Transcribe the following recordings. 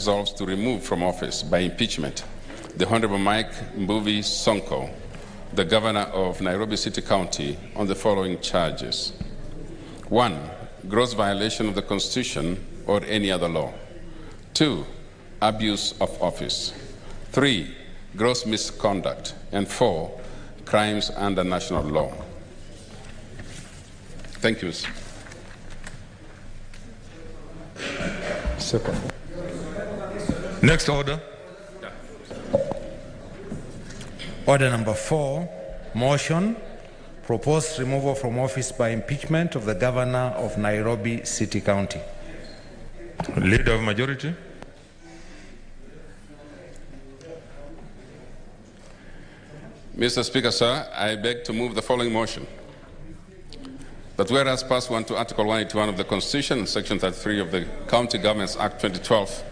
resolves to remove from office by impeachment the Honorable Mike Mbuvi Sonko, the Governor of Nairobi City County, on the following charges. 1. Gross violation of the Constitution or any other law. 2. Abuse of office. 3. Gross misconduct. And 4. Crimes under national law. Thank you, Mr. Second. Next order. Order number 4, motion, proposed removal from office by impeachment of the Governor of Nairobi City County. Leader of majority. Mr. Speaker, sir, I beg to move the following motion. That whereas pursuant to Article 181 of the Constitution, Section 33 of the County Governments Act 2012,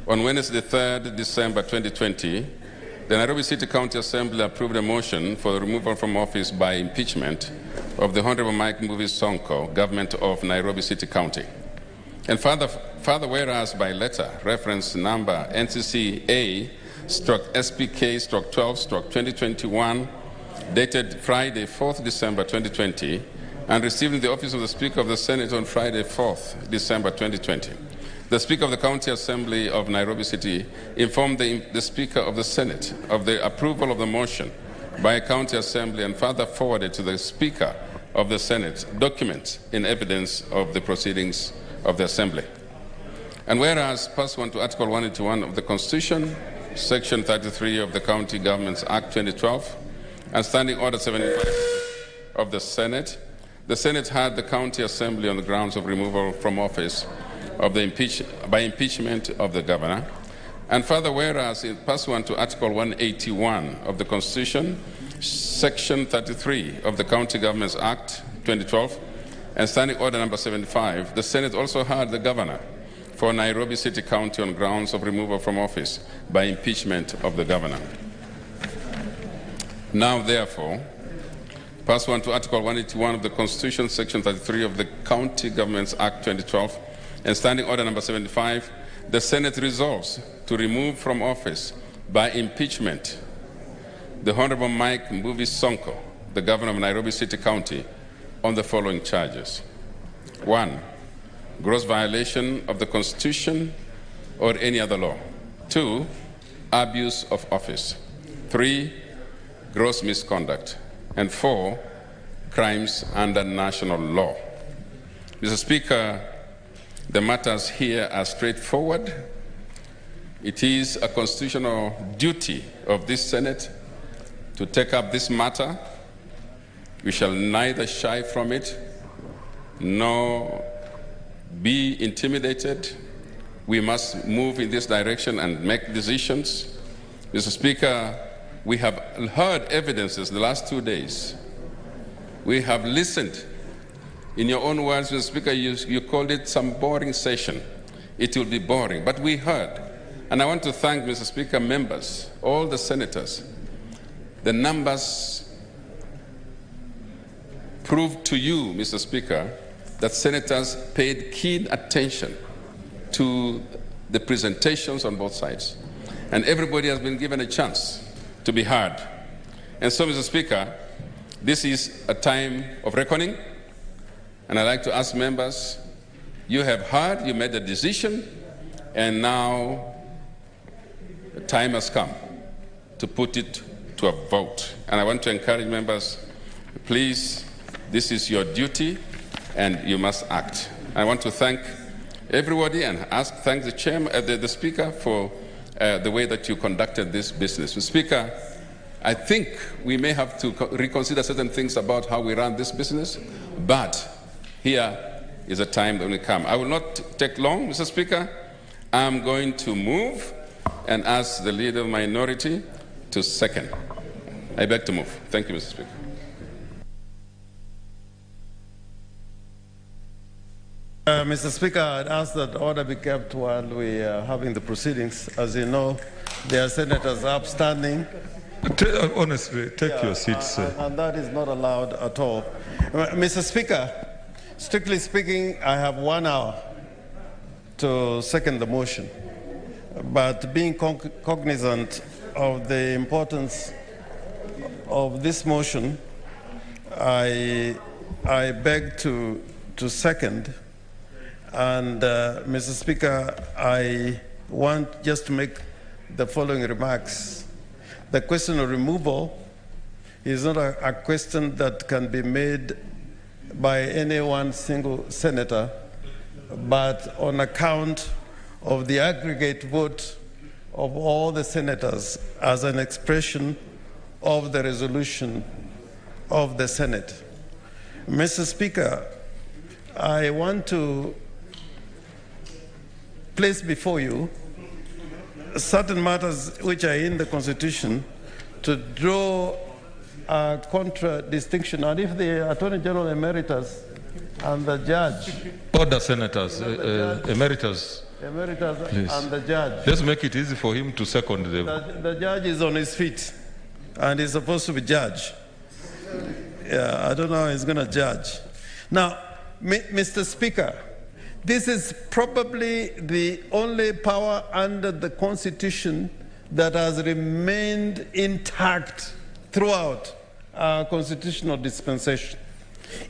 on Wednesday, 3rd December 2020, the Nairobi City County Assembly approved a motion for the removal from office by impeachment of the Honorable Mike Mbuvi Sonko, Government of Nairobi City County. And further whereas by letter, reference number NCCA/SPK/12/2021, dated Friday, 4th December 2020, and received in the office of the Speaker of the Senate on Friday, 4th December 2020. The Speaker of the County Assembly of Nairobi City informed the Speaker of the Senate of the approval of the motion by a County Assembly and further forwarded to the Speaker of the Senate documents in evidence of the proceedings of the Assembly. And whereas pursuant to Article 181 of the Constitution, Section 33 of the County Governments Act 2012, and Standing Order 75 of the Senate had the County Assembly on the grounds of removal from office of the by impeachment of the Governor. And further, whereas pursuant to Article 181 of the Constitution, Section 33 of the County Governments Act 2012, and Standing Order number 75, the Senate also had the Governor for Nairobi City County on grounds of removal from office by impeachment of the Governor. Now, therefore, pursuant to Article 181 of the Constitution, Section 33 of the County Governments Act 2012, and Standing Order number 75, the Senate resolves to remove from office by impeachment the Honorable Mike Mbuvi Sonko, the Governor of Nairobi City County, on the following charges. 1. Gross violation of the Constitution or any other law. 2. Abuse of office. 3. Gross misconduct. And 4, crimes under national law. Mr. Speaker, the matters here are straightforward. It is a constitutional duty of this Senate to take up this matter. We shall neither shy from it nor be intimidated. We must move in this direction and make decisions. Mr. Speaker, we have heard evidences the last 2 days. We have listened. In your own words, Mr. Speaker, you called it some boring session. It will be boring, but we heard. And I want to thank, Mr. Speaker, members, all the senators. The numbers proved to you, Mr. Speaker, that senators paid keen attention to the presentations on both sides. And everybody has been given a chance to be heard. And so, Mr. Speaker, this is a time of reckoning, and I'd like to ask members, you have heard, you made a decision, and now the time has come to put it to a vote. And I want to encourage members, please, this is your duty, and you must act. I want to thank everybody and thank the chairman, the Speaker for the way that you conducted this business. Mr. Speaker, I think we may have to reconsider certain things about how we run this business, but here is a time that will come. I will not take long, Mr. Speaker. I'm going to move and ask the Leader of the Minority to second. I beg to move. Thank you, Mr. Speaker. Mr. Speaker, I'd ask that order be kept while we are having the proceedings. As you know, there are senators upstanding. Honestly, take your seats, sir. And that is not allowed at all. Mr. Speaker, strictly speaking, I have 1 hour to second the motion. but being cognizant of the importance of this motion, I beg to second. And Mr. Speaker, I want just to make the following remarks. The question of removal is not a question that can be made by any one single senator, but on account of the aggregate vote of all the senators as an expression of the resolution of the Senate. Mr. Speaker, I want to place before you certain matters which are in the Constitution to draw a contradistinction. And if the Attorney General Emeritus and the judge... Order, Senators. Emeritus. Please. And the judge. Let's make it easy for him to second them. The judge is on his feet and he's supposed to be judge. Yeah, I don't know how he's going to judge. Now, Mr. Speaker, this is probably the only power under the Constitution that has remained intact throughout our constitutional dispensation.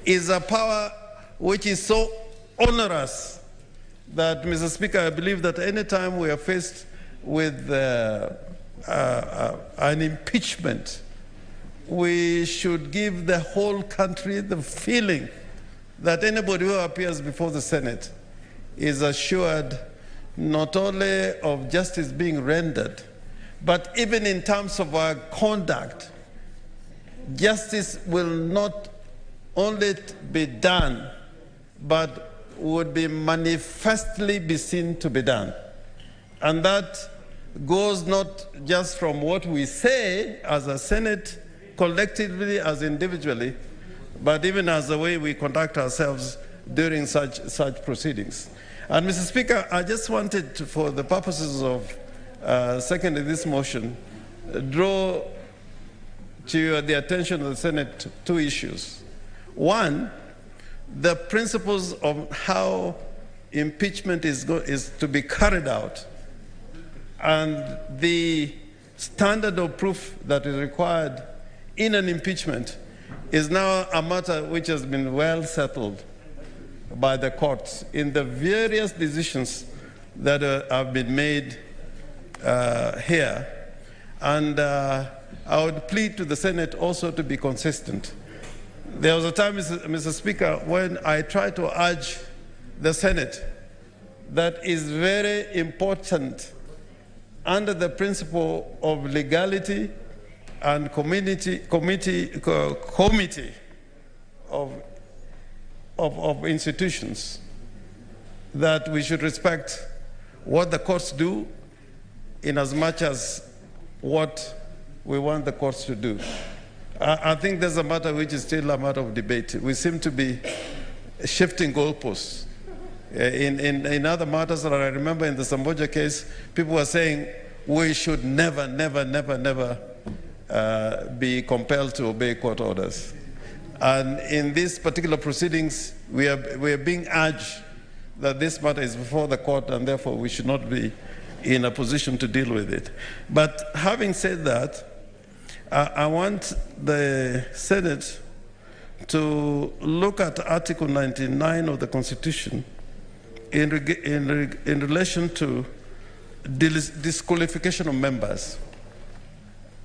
Is a power which is so onerous that, Mr. Speaker, I believe that any time we are faced with an impeachment, we should give the whole country the feeling that anybody who appears before the Senate is assured not only of justice being rendered, but even in terms of our conduct, justice will not only be done, but would be manifestly be seen to be done. And that goes not just from what we say as a Senate, collectively, as individually, but even as the way we conduct ourselves during such proceedings. And Mr. Speaker, I just wanted to, for the purposes of seconding this motion, draw to the attention of the Senate two issues. One, the principles of how impeachment is to be carried out and the standard of proof that is required in an impeachment is now a matter which has been well settled by the courts in the various decisions that have been made here. And I would plead to the Senate also to be consistent. There was a time, Mr. Speaker, when I tried to urge the Senate that is very important under the principle of legality and committee of institutions, that we should respect what the courts do in as much as what we want the courts to do. I think there's a matter which is still a matter of debate. We seem to be shifting goalposts. In other matters that I remember in the Sakaja case, people were saying we should never be compelled to obey court orders. And in these particular proceedings, we are being urged that this matter is before the court and therefore we should not be in a position to deal with it. But having said that, I want the Senate to look at Article 99 of the Constitution in relation to disqualification of members.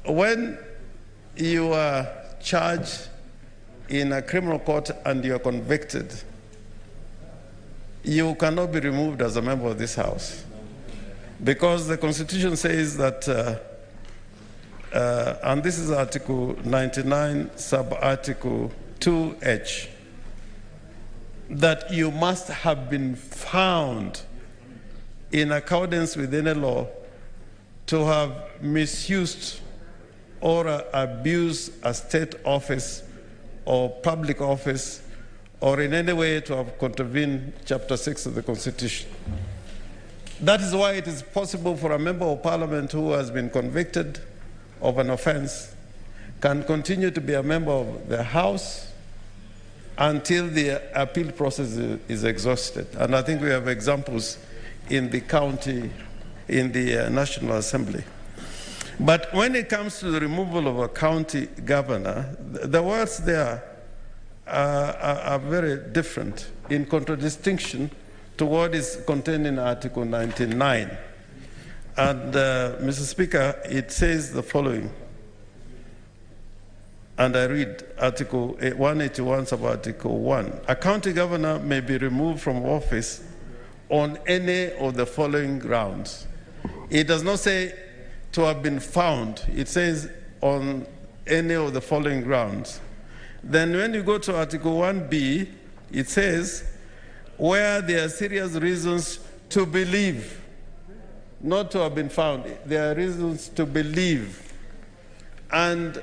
When you are charged in a criminal court and you are convicted, you cannot be removed as a member of this House, because the Constitution says that and this is Article 99, sub-article 2H, that you must have been found in accordance with any law to have misused or abused a state office or public office, or in any way to have contravened Chapter 6 of the Constitution. That is why it is possible for a member of Parliament who has been convicted of an offense can continue to be a member of the House until the appeal process is exhausted. And I think we have examples in the county in the National Assembly. But when it comes to the removal of a county governor, the words there are very different in contradistinction to what is contained in Article 99. And, Mr. Speaker, it says the following, and I read Article 181 of Article 1. A county governor may be removed from office on any of the following grounds. It does not say to have been found. It says on any of the following grounds. Then when you go to Article 1B, it says where there are serious reasons to believe, not to have been found. There are reasons to believe. And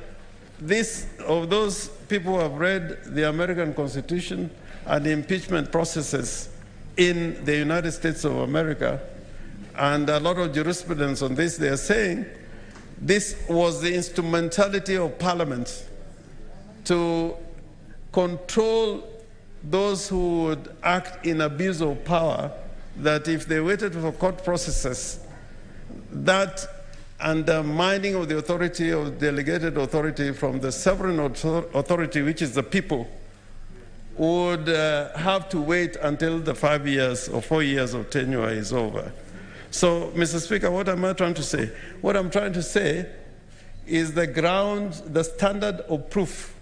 of those people who have read the American Constitution and the impeachment processes in the United States of America, and a lot of jurisprudence on this, they are saying this was the instrumentality of Parliament to control those who would act in abuse of power, that if they waited for court processes, that undermining of the authority of delegated authority from the sovereign authority, which is the people, would have to wait until the 5 years or 4 years of tenure is over. So, Mr. Speaker, what am I trying to say? What I'm trying to say is the ground, the standard of proof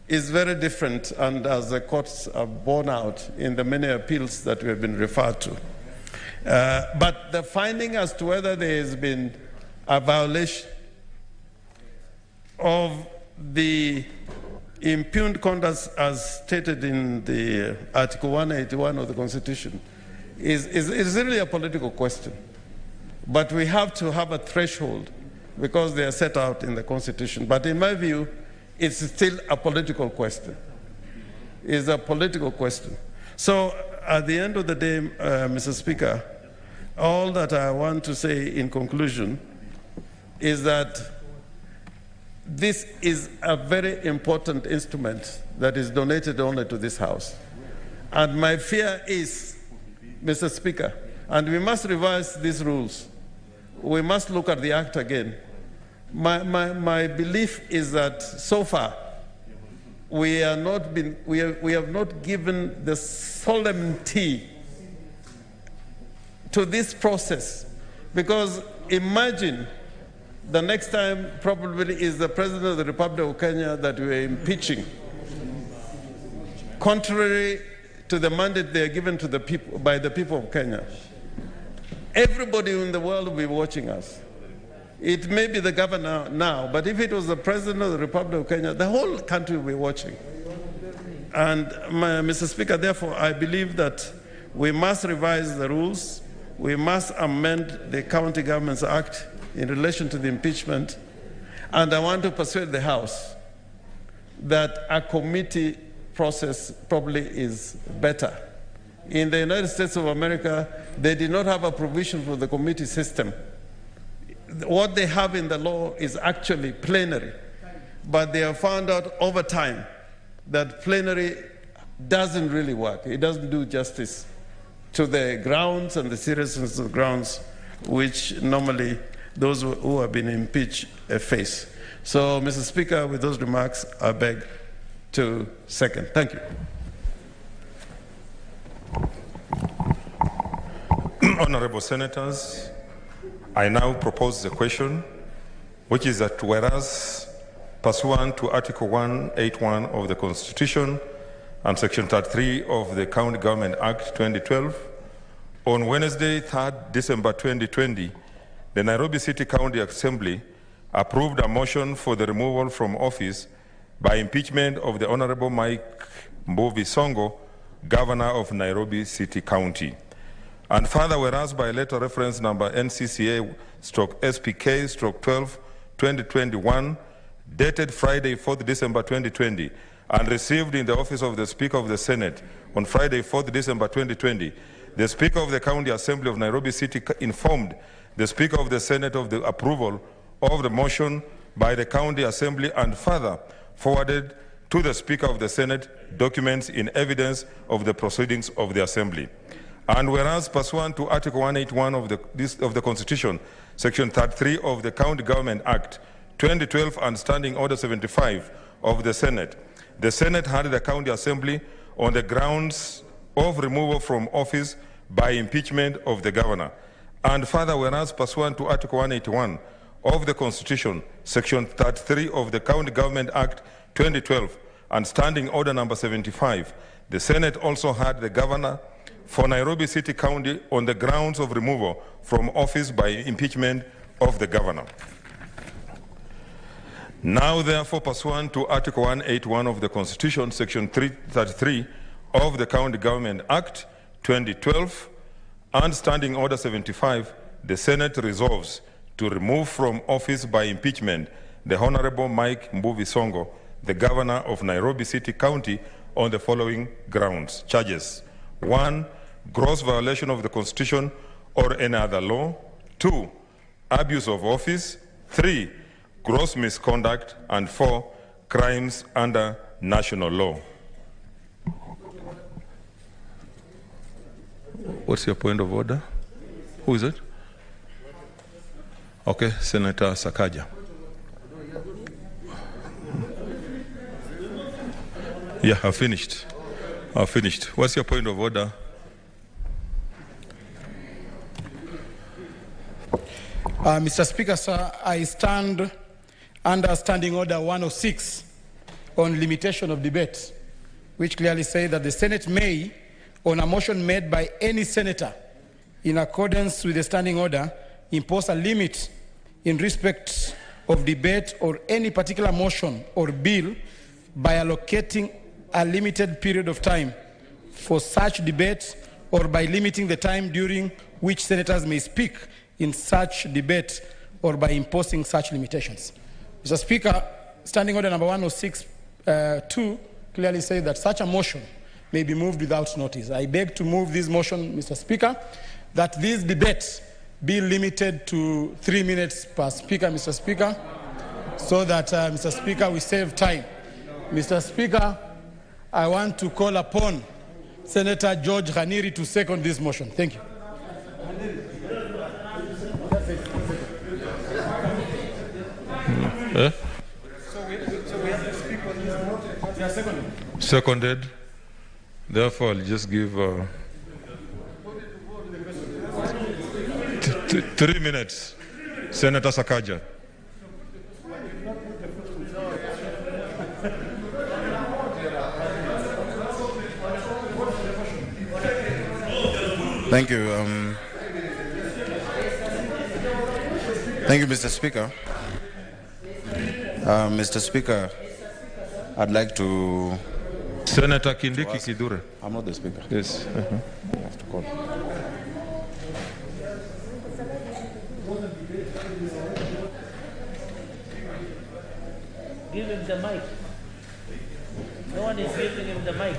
is very different, and as the courts have borne out in the many appeals that we have been referred to. But the finding as to whether there has been a violation of the impugned conduct as stated in the Article 181 of the Constitution is really a political question. But we have to have a threshold because they are set out in the Constitution. But in my view, it's still a political question. It's a political question. So at the end of the day, Mr. Speaker, all that I want to say in conclusion is that this is a very important instrument that is donated only to this House. And my fear is, Mr. Speaker, and we must revise these rules. We must look at the Act again. My belief is that so far we have not given the solemnity to this process, because imagine the next time probably is the President of the Republic of Kenya that we are impeaching, contrary to the mandate they are given to the people by the people of Kenya. Everybody in the world will be watching us. It may be the governor now, but if it was the President of the Republic of Kenya, the whole country will be watching. And Mr. Speaker, therefore, I believe that we must revise the rules. We must amend the County Governments Act in relation to the impeachment. And I want to persuade the House that a committee process probably is better. In the United States of America, they did not have a provision for the committee system. What they have in the law is actually plenary, but they have found out over time that plenary doesn't really work. It doesn't do justice to the grounds and the seriousness of the grounds which normally those who have been impeached face. So, Mr. Speaker, with those remarks, I beg to second. Thank you. Honorable Senators, I now propose the question, which is that whereas pursuant to Article 181 of the Constitution and Section 33 of the County Government Act 2012, on Wednesday, 3rd December 2020, the Nairobi City County Assembly approved a motion for the removal from office by impeachment of the Honorable Mike Mbuvi Sonko, Governor of Nairobi City County. And further, whereas by letter reference number NCCA/SPK/12/2021, dated Friday, 4th December 2020, and received in the office of the Speaker of the Senate on Friday, 4th December 2020, the Speaker of the County Assembly of Nairobi City informed the Speaker of the Senate of the approval of the motion by the County Assembly, and further forwarded to the Speaker of the Senate documents in evidence of the proceedings of the Assembly. And whereas pursuant to Article 181 of the Constitution, Section 33 of the County Government Act 2012 and Standing Order 75 of the Senate had the County Assembly on the grounds of removal from office by impeachment of the governor. And further, whereas pursuant to Article 181 of the Constitution, Section 33 of the County Government Act 2012 and Standing Order number 75, the Senate also had the governor for Nairobi City County on the grounds of removal from office by impeachment of the governor. Now, therefore, pursuant to Article 181 of the Constitution, Section 333 of the County Government Act 2012 and Standing Order 75, the Senate resolves to remove from office by impeachment the Honorable Mike Mbuvi Sonko, the governor of Nairobi City County, on the following grounds. Charges: 1, gross violation of the Constitution or any other law. 2, abuse of office. 3, gross misconduct. And 4, crimes under national law. What's your point of order? Who is it? Okay, Senator Sakaja. Yeah, I've finished. What's your point of order? Mr. Speaker, sir, I stand under Standing Order 106 on limitation of debate, which clearly says that the Senate may, on a motion made by any senator in accordance with the Standing Order, impose a limit in respect of debate or any particular motion or bill by allocating a limited period of time for such debate or by limiting the time during which senators may speak in such debate or by imposing such limitations. Mr. Speaker, Standing Order number 106(2) clearly says that such a motion may be moved without notice. I beg to move this motion, Mr. Speaker, that this debate be limited to 3 minutes per speaker, Mr. Speaker, so that, Mr. Speaker, we save time. Mr. Speaker, I want to call upon Senator George Khaniri to second this motion. Thank you. So we have to speak on this motion. Seconded. Therefore, I'll just give 3 minutes. Senator Sakaja. Thank you. Thank you, Mr. Speaker. Mr. Speaker, I'd like to... Senator Kindiki Kidure. I'm not the Speaker. Yes. You have to call. Give him the mic. No one is giving him the mic.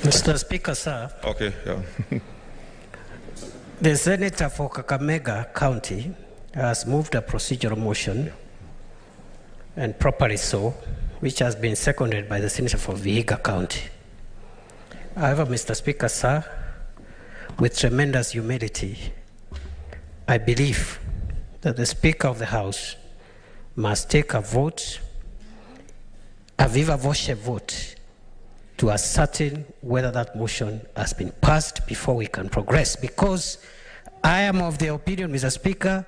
Mr. Speaker, sir. Okay, yeah. The Senator for Kakamega County has moved a procedural motion, and properly so, which has been seconded by the Senator for Vihiga County. However, Mr. Speaker, sir, with tremendous humility, I believe that the Speaker of the House must take a vote, a viva voce vote, to ascertain whether that motion has been passed before we can progress. Because I am of the opinion, Mr. Speaker,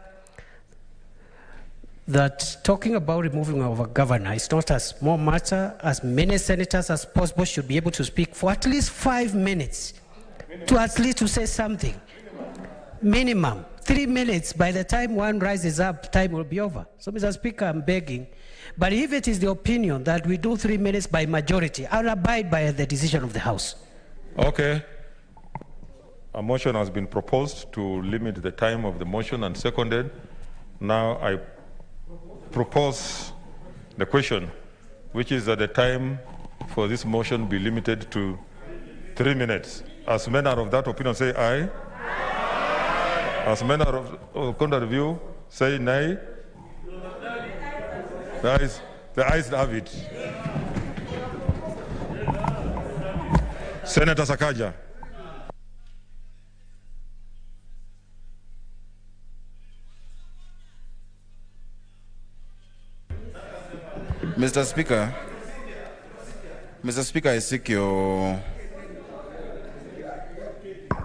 that talking about removing of a governor is not a small matter. As many senators as possible should be able to speak for at least 5 minutes, to at least to say something. Minimum 3 minutes. By the time one rises up, time will be over. So, Mr. Speaker, I'm begging. But if it is the opinion that we do 3 minutes by majority, I'll abide by the decision of the House. Okay. A motion has been proposed to limit the time of the motion and seconded. Now I propose the question, which is that the time for this motion be limited to 3 minutes. As many are of that opinion, say aye. As many are of contrary view, say nay. The ayes have it. Senator Sakaja. Mr. Speaker, I seek your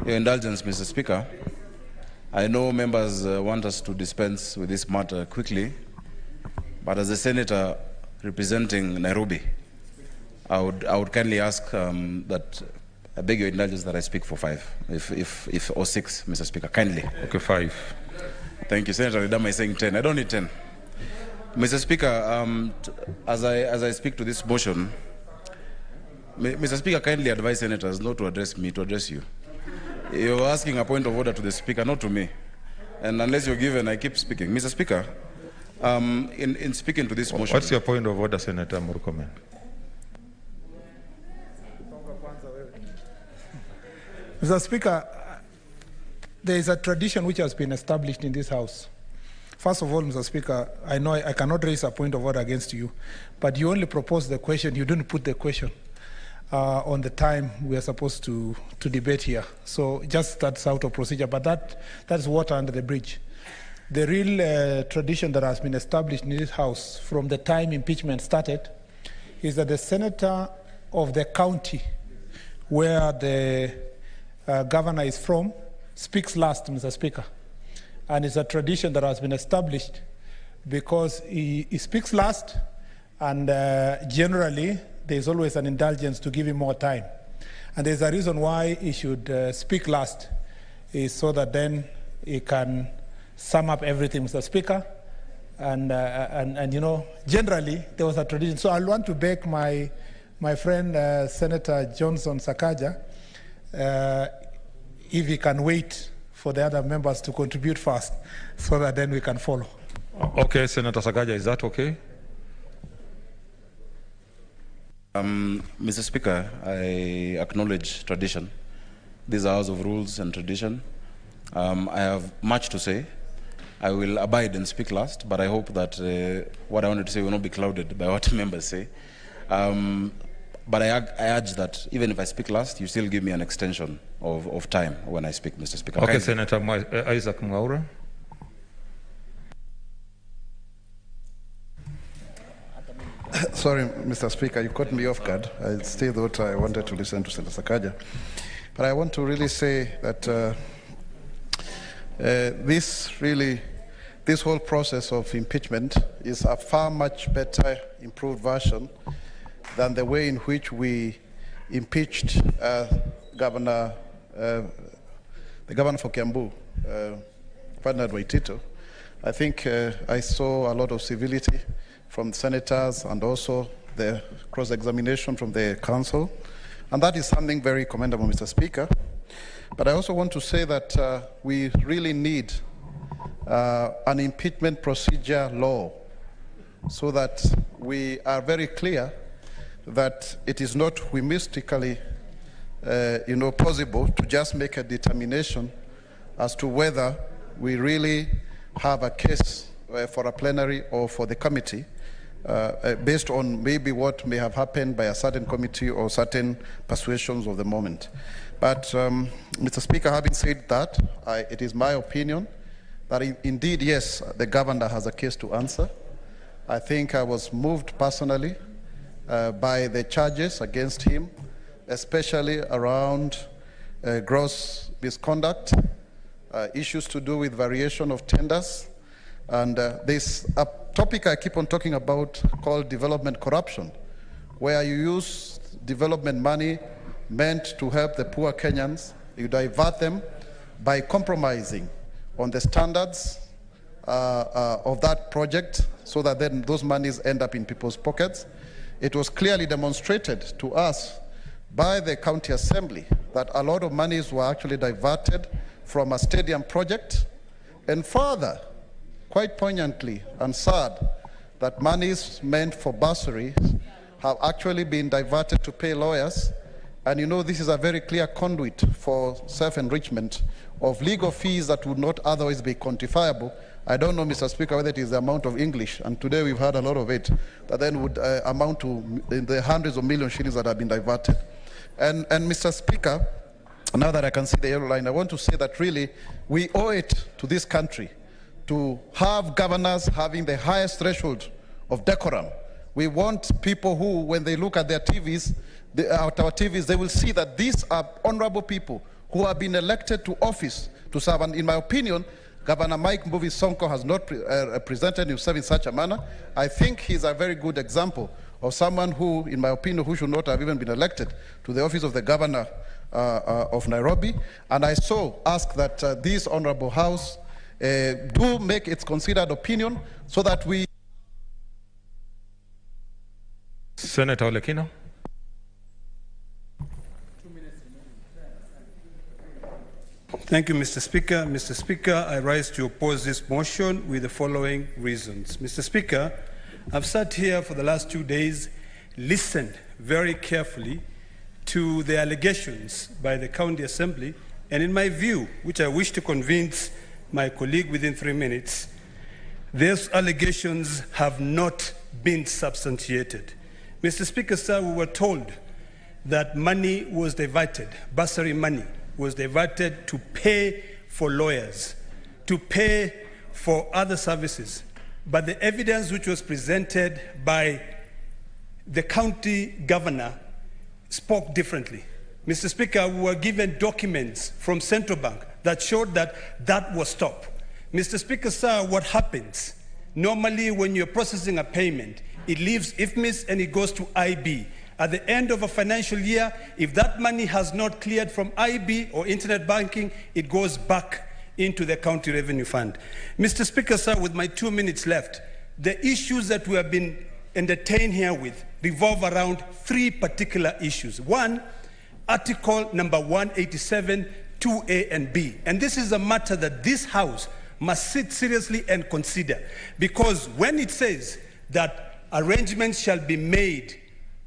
indulgence, Mr. Speaker. I know members want us to dispense with this matter quickly, but as a senator representing Nairobi, I would kindly ask that I beg your indulgence that I speak for 5, or 6, Mr. Speaker, kindly. Okay, 5. Thank you. Senator Ridama is saying 10. I don't need 10. Mr. Speaker, as I speak to this motion, Mr. Speaker, kindly advise senators not to address me, to address you. You're asking a point of order to the Speaker, not to me. And unless you're given, I keep speaking. Mr. Speaker, in speaking to this motion... What's your point of order, Senator Murkomen? Mr. Speaker, there is a tradition which has been established in this House. First of all, Mr. Speaker, I know I cannot raise a point of order against you, but you only proposed the question. You didn't put the question on the time we are supposed to debate here. So just that's out of procedure, but that's water under the bridge. The real tradition that has been established in this House from the time impeachment started is that the senator of the county where the governor is from speaks last, Mr. Speaker. And it's a tradition that has been established because he speaks last, and generally there's always an indulgence to give him more time. And there's a reason why he should speak last, is so that then he can sum up everything, Mr. Speaker. And you know, generally there was a tradition. So I want to beg my friend Senator Johnson Sakaja, if he can wait for the other members to contribute first, so that then we can follow. Okay, Senator Sakaja, is that okay? Mr. Speaker, I acknowledge tradition. These are House of Rules and tradition. I have much to say. I will abide and speak last, but I hope that what I wanted to say will not be clouded by what members say. But I urge that even if I speak last, you still give me an extension of time when I speak, Mr. Speaker. Okay, Senator Isaac Mwaura. Sorry, Mr. Speaker, you caught me off guard. I still thought I wanted to listen to Senator Sakaja. But I want to really say that this whole process of impeachment is a far much better, improved version than the way in which we impeached the governor for Kiambu, Ferdinand Waitito. I think I saw a lot of civility from senators and also the cross-examination from the council. And that is something very commendable, Mr. Speaker. But I also want to say that we really need an impeachment procedure law so that we are very clear that it is not whimsically possible to just make a determination as to whether we really have a case for a plenary or for the committee based on maybe what may have happened by a certain committee or certain persuasions of the moment. But Mr. Speaker, having said that, it is my opinion that indeed, yes, the governor has a case to answer. I think I was moved personally by the charges against him, especially around gross misconduct, issues to do with variation of tenders, and there's a topic I keep on talking about called development corruption, where you use development money meant to help the poor Kenyans, you divert them by compromising on the standards of that project so that then those monies end up in people's pockets. It was clearly demonstrated to us by the county assembly that a lot of monies were actually diverted from a stadium project, and further, quite poignantly and sad, that monies meant for bursaries have actually been diverted to pay lawyers. And you know, this is a very clear conduit for self-enrichment of legal fees that would not otherwise be quantifiable. I don't know, Mr. Speaker, whether it is the amount of English, and today we've had a lot of it, that then would amount to the hundreds of million shillings that have been diverted. And Mr. Speaker, now that I can see the yellow line, I want to say that really we owe it to this country to have governors having the highest threshold of decorum We want people who, when they look at their TVs, at our TVs, they will see that these are honorable people who have been elected to office to serve. And in my opinion, Governor Mike Mbuvi Sonko has not presented himself in such a manner. I think he's a very good example of someone who, in my opinion, who should not have even been elected to the office of the governor of Nairobi. And I so ask that this honorable house do make its considered opinion so that we... Senator Olekino. Thank you, Mr. Speaker. Mr. Speaker, I rise to oppose this motion with the following reasons. Mr. Speaker, I've sat here for the last 2 days, listened very carefully to the allegations by the County Assembly, and in my view, which I wish to convince my colleague within 3 minutes, these allegations have not been substantiated. Mr. Speaker, sir, we were told that money was diverted, bursary money was diverted to pay for lawyers, to pay for other services. But the evidence which was presented by the county governor spoke differently. Mr. Speaker, we were given documents from Central Bank that showed that that was stopped. Mr. Speaker, sir, what happens? Normally, when you're processing a payment, it leaves IFMIS and it goes to IB. At the end of a financial year, if that money has not cleared from IB or internet banking, it goes back into the county revenue fund. Mr. Speaker, sir, with my 2 minutes left, the issues that we have been entertained here with revolve around 3 particular issues. One, Article number 187, 2A and B. And this is a matter that this House must sit seriously and consider, because when it says that arrangements shall be made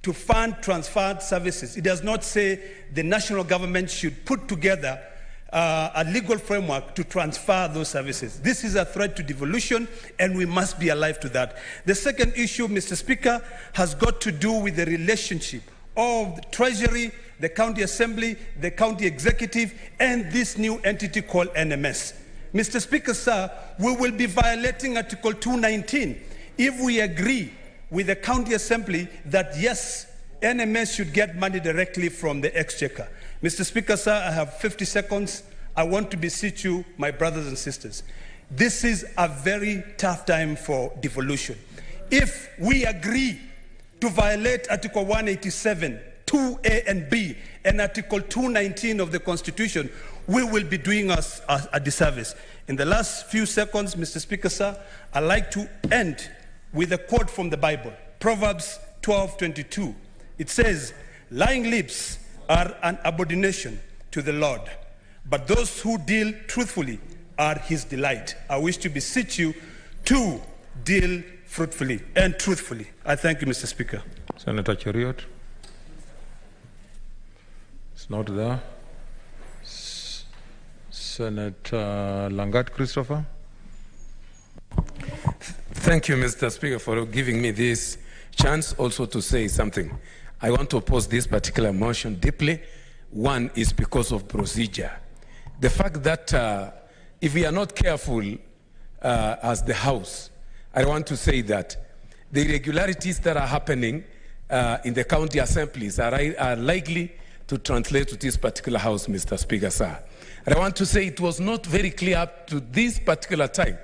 to fund transferred services, it does not say the national government should put together a legal framework to transfer those services. This is a threat to devolution, and we must be alive to that. The second issue, Mr. Speaker, has got to do with the relationship of the Treasury, the County Assembly, the County Executive, and this new entity called NMS. Mr. Speaker, sir, we will be violating Article 219 if we agree with the County Assembly that, yes, NMS should get money directly from the Exchequer. Mr. Speaker, sir, I have 50 seconds. I want to beseech you, my brothers and sisters. This is a very tough time for devolution. If we agree to violate Article 187, 2A and B, and Article 219 of the Constitution, we will be doing us a disservice. In the last few seconds, Mr. Speaker, sir, I'd like to end with a quote from the Bible, Proverbs 12:22. It says, "Lying lips are an abomination to the Lord, but those who deal truthfully are his delight." I wish to beseech you to deal fruitfully and truthfully. I thank you, Mr. Speaker. Senator Cheriot. It's not there. Senator Langat Christopher. Thank you, Mr. Speaker, for giving me this chance also to say something. I want to oppose this particular motion deeply. One is because of procedure. The fact that if we are not careful as the House, I want to say that the irregularities that are happening in the county assemblies are likely to translate to this particular House, Mr. Speaker, sir. And I want to say it was not very clear up to this particular time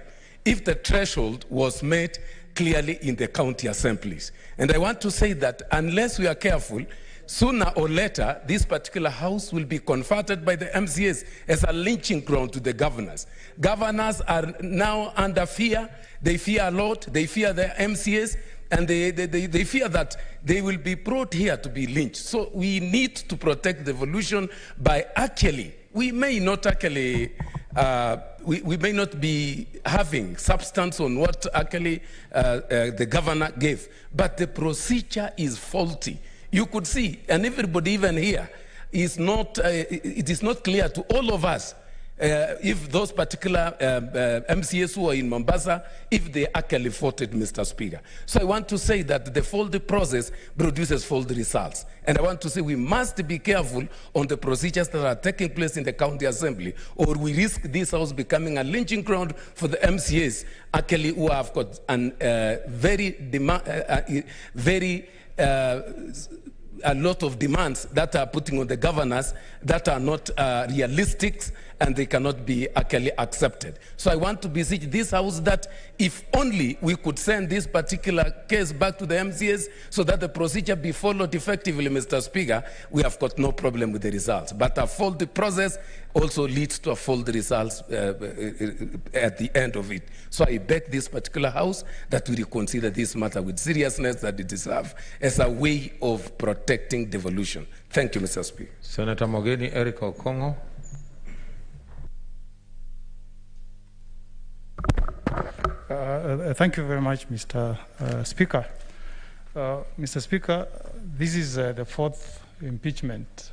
if the threshold was made clearly in the county assemblies. And I want to say that unless we are careful, sooner or later, this particular House will be converted by the MCAs as a lynching ground to the governors. Governors are now under fear. They fear a lot. They fear the MCAs, and they fear that they will be brought here to be lynched. So we need to protect the devolution by actually, we may not actually, we may not be having substance on what actually the governor gave, but the procedure is faulty. You could see, and everybody even here, is not, it is not clear to all of us if those particular MCAs who are in Mombasa, if they actually voted, Mr. Speaker. So I want to say that the faulty process produces faulty results. And I want to say we must be careful on the procedures that are taking place in the county assembly, or we risk this house becoming a lynching ground for the MCAs actually who have got a lot of demands that are putting on the governors that are not realistic, and they cannot be actually accepted. So I want to beseech this House that if only we could send this particular case back to the MCAs so that the procedure be followed effectively, Mr. Speaker, we have got no problem with the results. But a faulty process also leads to a faulty results at the end of it. So I beg this particular House that we reconsider this matter with seriousness that it deserves as a way of protecting devolution. Thank you, Mr. Speaker. Senator Mogeni Eric Okongo. Thank you very much, Mr. Speaker. Mr. Speaker, this is the fourth impeachment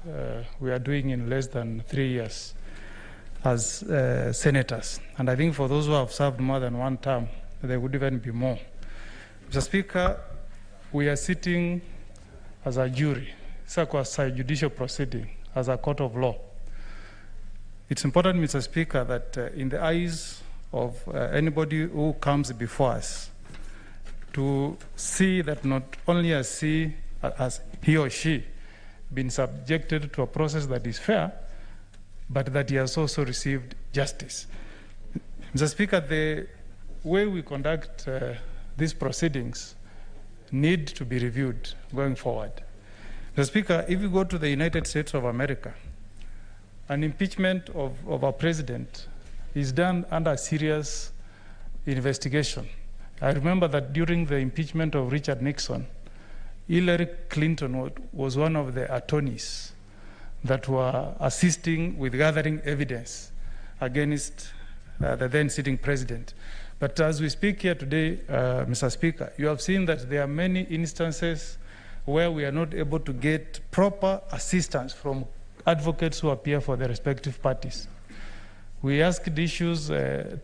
we are doing in less than 3 years as senators. And I think for those who have served more than one term, there would even be more. Mr. Speaker, we are sitting as a jury, it's a judicial proceeding, as a court of law. It's important, Mr. Speaker, that in the eyes of anybody who comes before us, to see that not only has he or she been subjected to a process that is fair, but that he has also received justice. Mr. Speaker, the way we conduct these proceedings need to be reviewed going forward. Mr. Speaker, if you go to the United States of America, an impeachment of a president is done under a serious investigation. I remember that during the impeachment of Richard Nixon, Hillary Clinton was one of the attorneys that were assisting with gathering evidence against the then sitting president. But as we speak here today, Mr. Speaker, you have seen that there are many instances where we are not able to get proper assistance from advocates who appear for the respective parties. We asked issues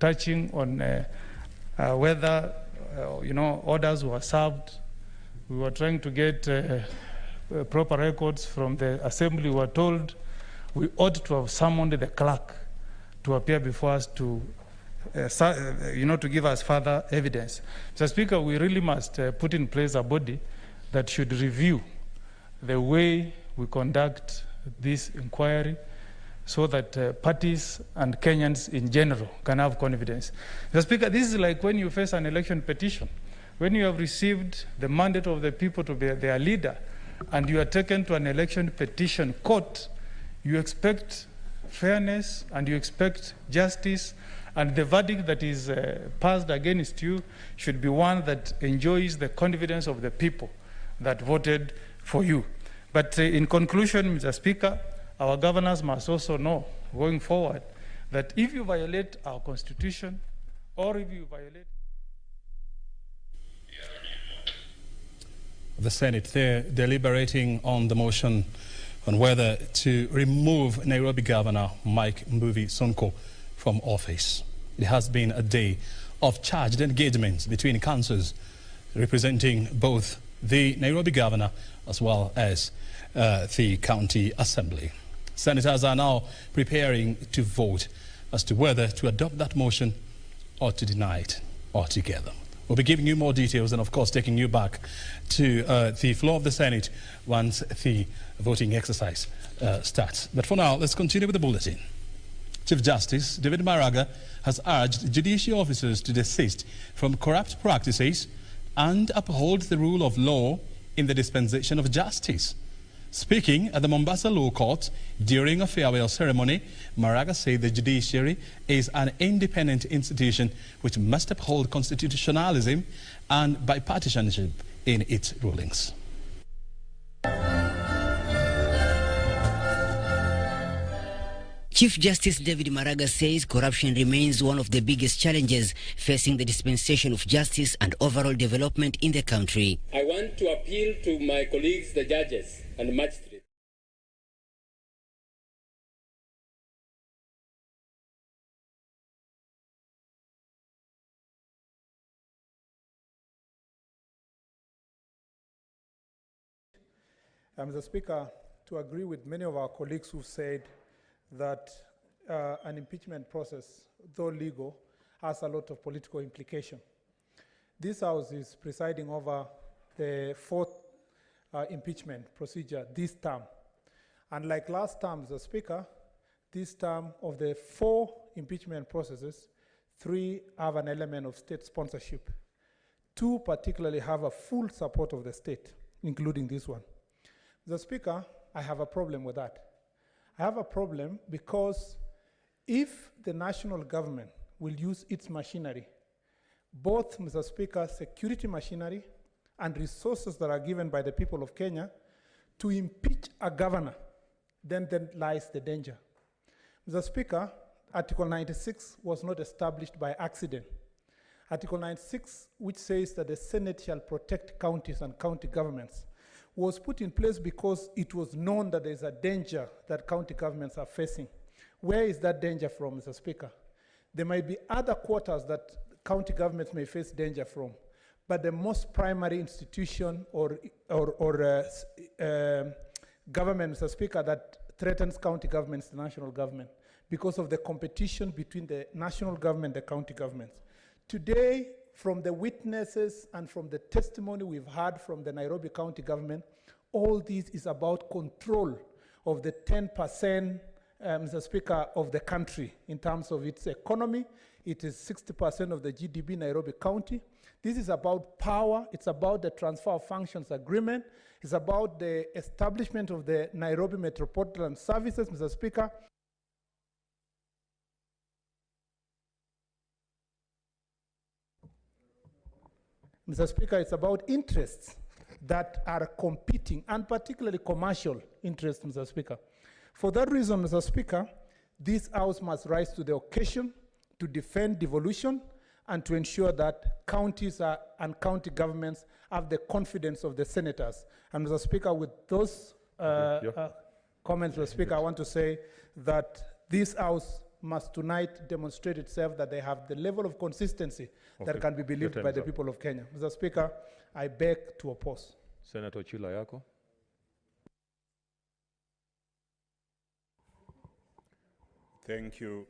touching on whether orders were served. We were trying to get proper records from the assembly. We were told we ought to have summoned the clerk to appear before us to give us further evidence. Mr. Speaker, we really must put in place a body that should review the way we conduct this inquiry, so that parties and Kenyans in general can have confidence. Mr. Speaker, this is like when you face an election petition. When you have received the mandate of the people to be their leader, and you are taken to an election petition court, you expect fairness and you expect justice, and the verdict that is passed against you should be one that enjoys the confidence of the people that voted for you. But in conclusion, Mr. Speaker, our governors must also know, going forward, that if you violate our Constitution, or if you violate... The Senate, they're deliberating on the motion on whether to remove Nairobi Governor Mike Mbuvi Sonko from office. It has been a day of charged engagements between councils representing both the Nairobi Governor as well as the County Assembly. Senators are now preparing to vote as to whether to adopt that motion or to deny it altogether. We'll be giving you more details and, of course, taking you back to the floor of the Senate once the voting exercise starts. But for now, let's continue with the bulletin. Chief Justice David Maraga has urged judicial officers to desist from corrupt practices and uphold the rule of law in the dispensation of justice. Speaking at the Mombasa Law Court during a farewell ceremony, Maraga said the judiciary is an independent institution which must uphold constitutionalism and bipartisanship in its rulings. Chief Justice David Maraga says corruption remains one of the biggest challenges facing the dispensation of justice and overall development in the country. I want to appeal to my colleagues, the judges and magistrates. Mr. Speaker, to agree with many of our colleagues who said that an impeachment process, though legal, has a lot of political implication. This House is presiding over the fourth impeachment procedure this term. And like last term, Mr. Speaker, this term of the 4 impeachment processes, 3 have an element of state sponsorship. 2 particularly have a full support of the state, including this one. Mr. Speaker, I have a problem with that. I have a problem because if the national government will use its machinery, both, Mr. Speaker, security machinery and resources that are given by the people of Kenya to impeach a governor, then lies the danger. Mr. Speaker, Article 96 was not established by accident. Article 96, which says that the Senate shall protect counties and county governments, was put in place because it was known that there is a danger that county governments are facing. Where is that danger from, Mr. Speaker? There might be other quarters that county governments may face danger from, but the most primary institution or government, Mr. Speaker, that threatens county governments, the national government, because of the competition between the national government and the county governments. Today, from the witnesses and from the testimony we've heard from the Nairobi County government, all this is about control of the 10%, Mr. Speaker, of the country in terms of its economy. It is 60% of the GDP Nairobi County. This is about power. It's about the transfer of functions agreement. It's about the establishment of the Nairobi Metropolitan Services, Mr. Speaker. Mr. Speaker, it's about interests that are competing, and particularly commercial interests, Mr. Speaker. For that reason, Mr. Speaker, this House must rise to the occasion to defend devolution and to ensure that counties and county governments have the confidence of the senators. And Mr. Speaker, with those comments, Mr. Speaker, I want to say that this House must tonight demonstrate itself that they have the level of consistency that can be believed by the people of Kenya. Mr. Speaker, I beg to oppose. Senator Chila yako. Thank you.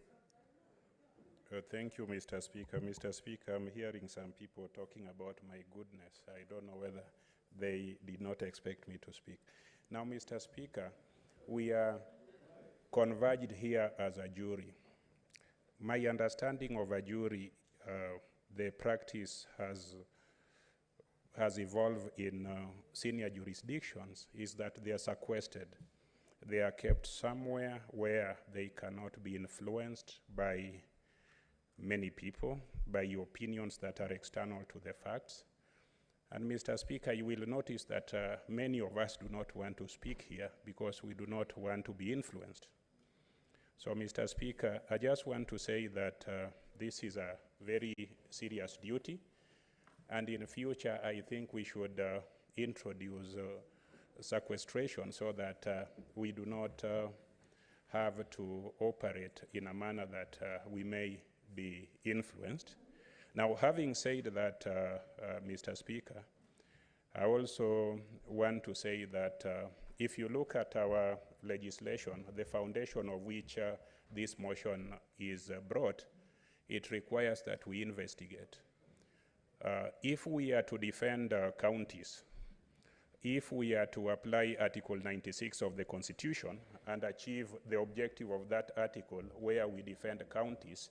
Thank you, Mr. Speaker. Mr. Speaker, I'm hearing some people talking about my goodness. I don't know whether they did not expect me to speak. Now, Mr. Speaker, we are converged here as a jury. My understanding of a jury, the practice has evolved in senior jurisdictions, is that they are sequestered. They are kept somewhere where they cannot be influenced by many people, by opinions that are external to the facts. And Mr. Speaker, you will notice that many of us do not want to speak here because we do not want to be influenced. So, Mr. Speaker, I just want to say that this is a very serious duty, and in the future, I think we should introduce sequestration so that we do not have to operate in a manner that we may be influenced. Now, having said that, Mr. Speaker, I also want to say that if you look at our legislation, the foundation of which this motion is brought, it requires that we investigate. If we are to defend counties, if we are to apply Article 96 of the Constitution and achieve the objective of that article where we defend counties,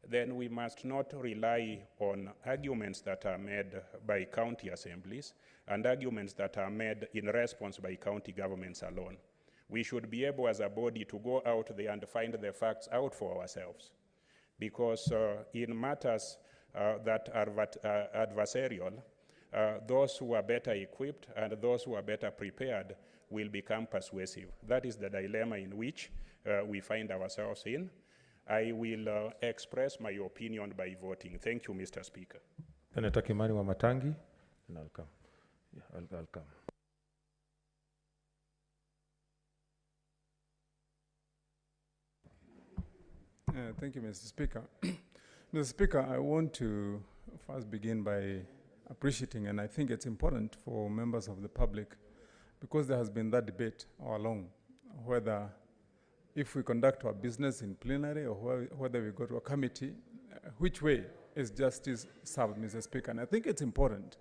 then we must not rely on arguments that are made by county assemblies and arguments that are made in response by county governments alone. We should be able as a body to go out there and find the facts out for ourselves. Because in matters that are adversarial, those who are better equipped and those who are better prepared will become persuasive. That is the dilemma in which we find ourselves in. I will express my opinion by voting. Thank you, Mr. Speaker. Senator Kimani wa Matangi, and I'll come. Yeah, I'll come. Thank you, Mr. Speaker. Mr. Speaker, I want to first begin by appreciating, and I think it's important for members of the public because there has been that debate all along, whether if we conduct our business in plenary or whether we go to a committee, which way is justice served, Mr. Speaker? And I think it's important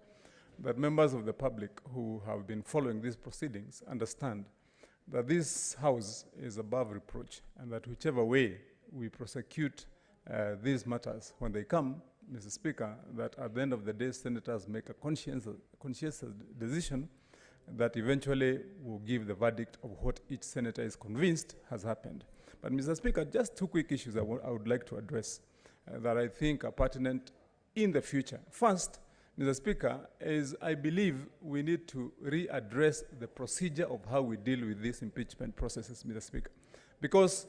that members of the public who have been following these proceedings understand that this House is above reproach, and that whichever way we prosecute these matters when they come, Mr. Speaker, that at the end of the day, senators make a conscientious decision that eventually will give the verdict of what each senator is convinced has happened. But Mr. Speaker, just two quick issues I would like to address that I think are pertinent in the future. First, Mr. Speaker, is I believe we need to readdress the procedure of how we deal with these impeachment processes, Mr. Speaker, because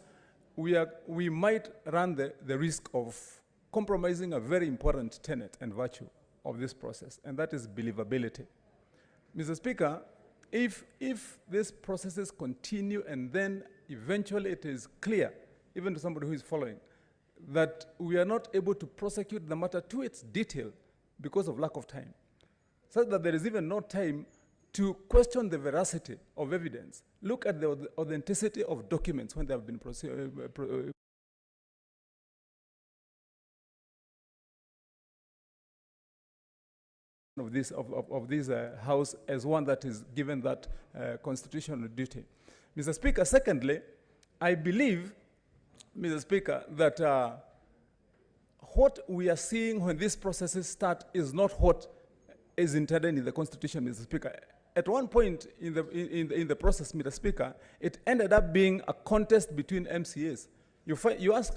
we might run the risk of compromising a very important tenet and virtue of this process, and that is believability. Mr. Speaker, if these processes continue and then eventually it is clear, even to somebody who is following, that we are not able to prosecute the matter to its detail because of lack of time, such that there is even no time to question the veracity of evidence, look at the authenticity of documents when they have been of this House as one that is given that constitutional duty. Mr. Speaker, secondly, I believe, Mr. Speaker, that what we are seeing when these processes start is not what is intended in the Constitution, Mr. Speaker. At one point in the process, Mr. Speaker, it ended up being a contest between MCAs. You ask,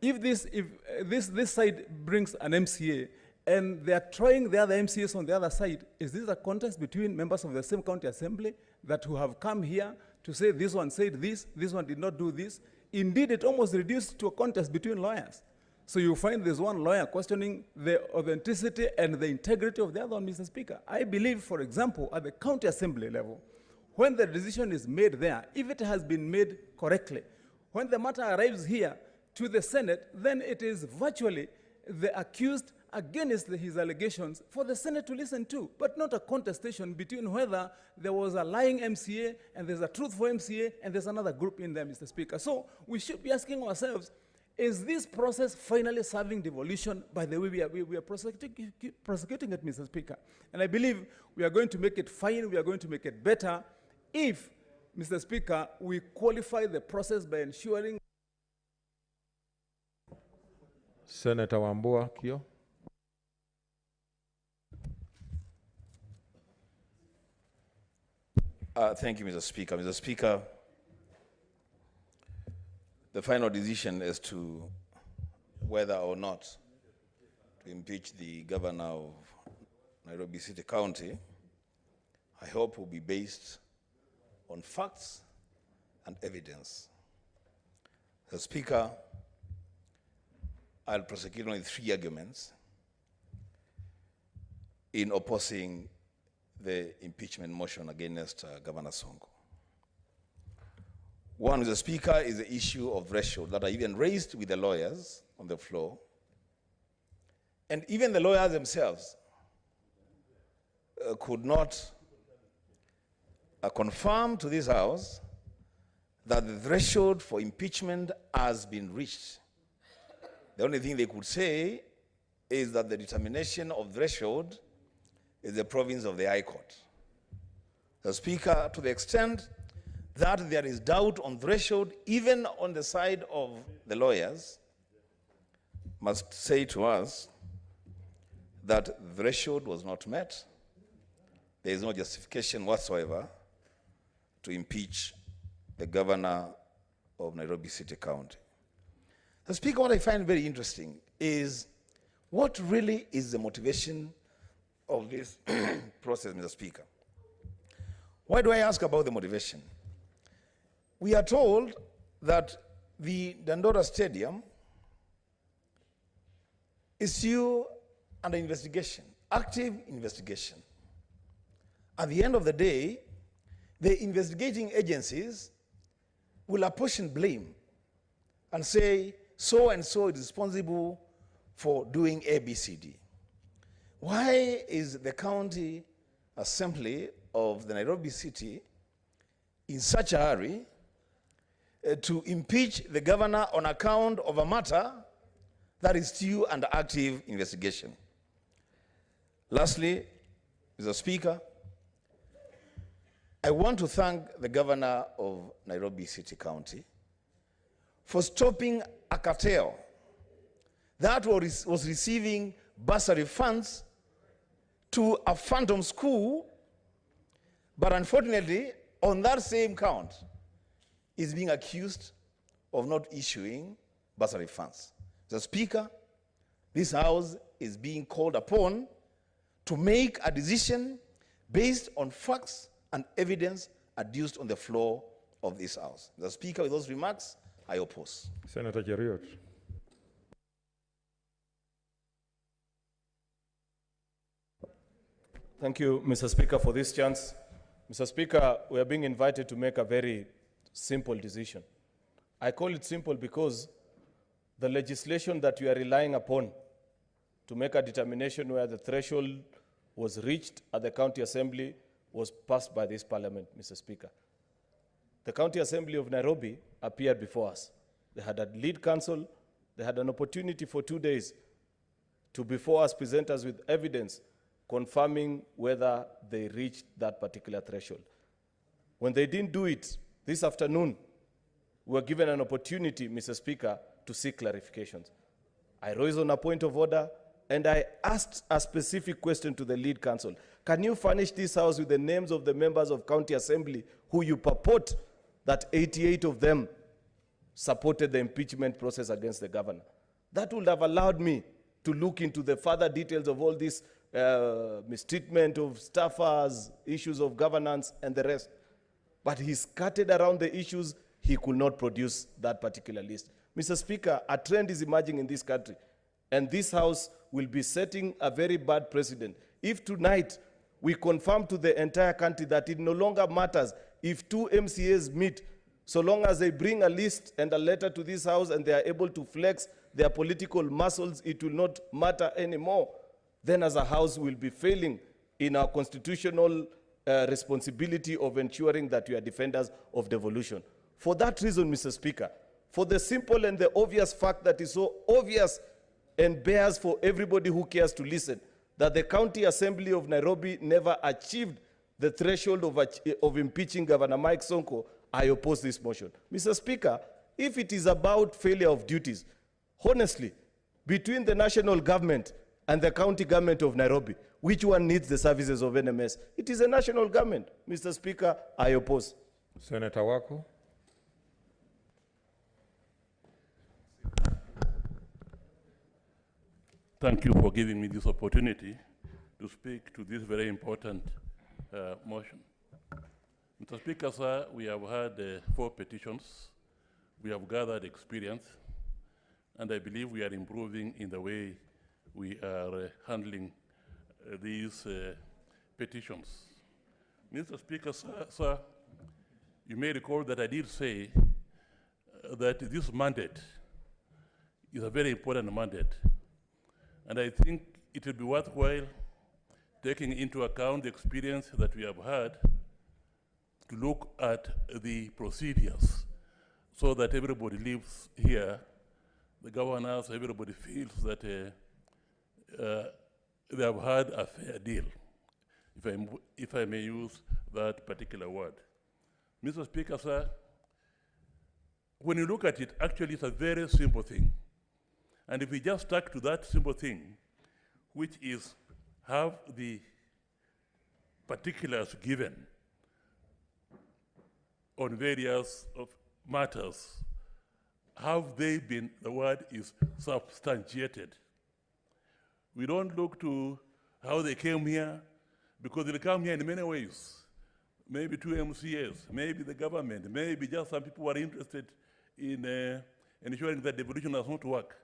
if this side brings an MCA and they are trying the other MCAs on the other side, is this a contest between members of the same county assembly that who have come here to say this one said this one did not do this? Indeed, it almost reduced to a contest between lawyers. So you find there's one lawyer questioning the authenticity and the integrity of the other one, Mr. Speaker. I believe, for example, at the county assembly level, when the decision is made there, if it has been made correctly, when the matter arrives here to the Senate, then it is virtually the accused against his allegations for the Senate to listen to, but not a contestation between whether there was a lying MCA and there's a truthful MCA and there's another group in there, Mr. Speaker. So we should be asking ourselves, is this process finally serving devolution by the way we are prosecuting it, Mr. Speaker? And I believe we are going to make it fine, we are going to make it better if, Mr. Speaker, we qualify the process by ensuring. Senator Wambua Kio. Thank you, Mr. Speaker. Mr. Speaker, the final decision as to whether or not to impeach the governor of Nairobi City County, I hope will be based on facts and evidence. Mr. Speaker, I'll prosecute only 3 arguments in opposing the impeachment motion against Governor Sonko. One, Mr. Speaker, is the issue of threshold that I even raised with the lawyers on the floor. And even the lawyers themselves could not confirm to this House that the threshold for impeachment has been reached. The only thing they could say is that the determination of threshold is the province of the High Court. The Speaker, to the extent that there is doubt on threshold, even on the side of the lawyers, must say to us that threshold was not met. There is no justification whatsoever to impeach the governor of Nairobi City County. The Speaker, what I find very interesting is what really is the motivation of this process, Mr. Speaker. Why do I ask about the motivation? We are told that the Dandora Stadium is still under investigation, active investigation. At the end of the day, the investigating agencies will apportion blame and say, so and so is responsible for doing ABCD. Why is the county assembly of the Nairobi city in such a hurry to impeach the governor on account of a matter that is still under active investigation. Lastly, Mr. Speaker, I want to thank the governor of Nairobi City County for stopping a cartel that was receiving bursary funds to a phantom school, but unfortunately, on that same count, is being accused of not issuing bursary funds. Mr. Speaker, this House is being called upon to make a decision based on facts and evidence adduced on the floor of this House. Mr. Speaker, with those remarks, I oppose. Senator Cheriot. Thank you, Mr. Speaker, for this chance. Mr. Speaker, we are being invited to make a very simple decision. I call it simple because the legislation that we are relying upon to make a determination where the threshold was reached at the County Assembly was passed by this Parliament, Mr. Speaker. The County Assembly of Nairobi appeared before us. They had a lead counsel. They had an opportunity for 2 days to, before us, present us with evidence confirming whether they reached that particular threshold. When they didn't do it, this afternoon, we were given an opportunity, Mr. Speaker, to seek clarifications. I rose on a point of order, and I asked a specific question to the lead counsel. Can you furnish this House with the names of the members of County Assembly who you purport that 88 of them supported the impeachment process against the governor? That would have allowed me to look into the further details of all this mistreatment of staffers, issues of governance, and the rest. But he scattered around the issues. He could not produce that particular list. Mr. Speaker, a trend is emerging in this country, and this House will be setting a very bad precedent. If tonight we confirm to the entire country that it no longer matters if 2 MCAs meet, so long as they bring a list and a letter to this House and they are able to flex their political muscles, it will not matter anymore. Then as a House, we'll be failing in our constitutional responsibility of ensuring that we are defenders of devolution. For that reason, Mr. Speaker, for the simple and the obvious fact that is so obvious and bears for everybody who cares to listen, that the County Assembly of Nairobi never achieved the threshold of impeaching Governor Mike Sonko, I oppose this motion. Mr. Speaker, if it is about failure of duties, honestly, between the national government and the county government of Nairobi, which one needs the services of NMS? It is a national government. Mr. Speaker, I oppose. Senator Wako. Thank you for giving me this opportunity to speak to this very important motion. Mr. Speaker, sir, we have had 4 petitions. We have gathered experience, and I believe we are improving in the way we are handling these petitions. Mr. Speaker, sir, you may recall that I did say that this mandate is a very important mandate, and I think it will be worthwhile taking into account the experience that we have had to look at the procedures so that everybody lives here, the governors, everybody feels that they have had a fair deal, if I may use that particular word. Mr. Speaker, sir, when you look at it, actually it's a very simple thing. And if we just stuck to that simple thing, which is have the particulars given on various matters, have they been, the word is substantiated. We don't look to how they came here, because they come here in many ways. Maybe 2 MCAs, maybe the government, maybe just some people who are interested in ensuring that devolution does not work.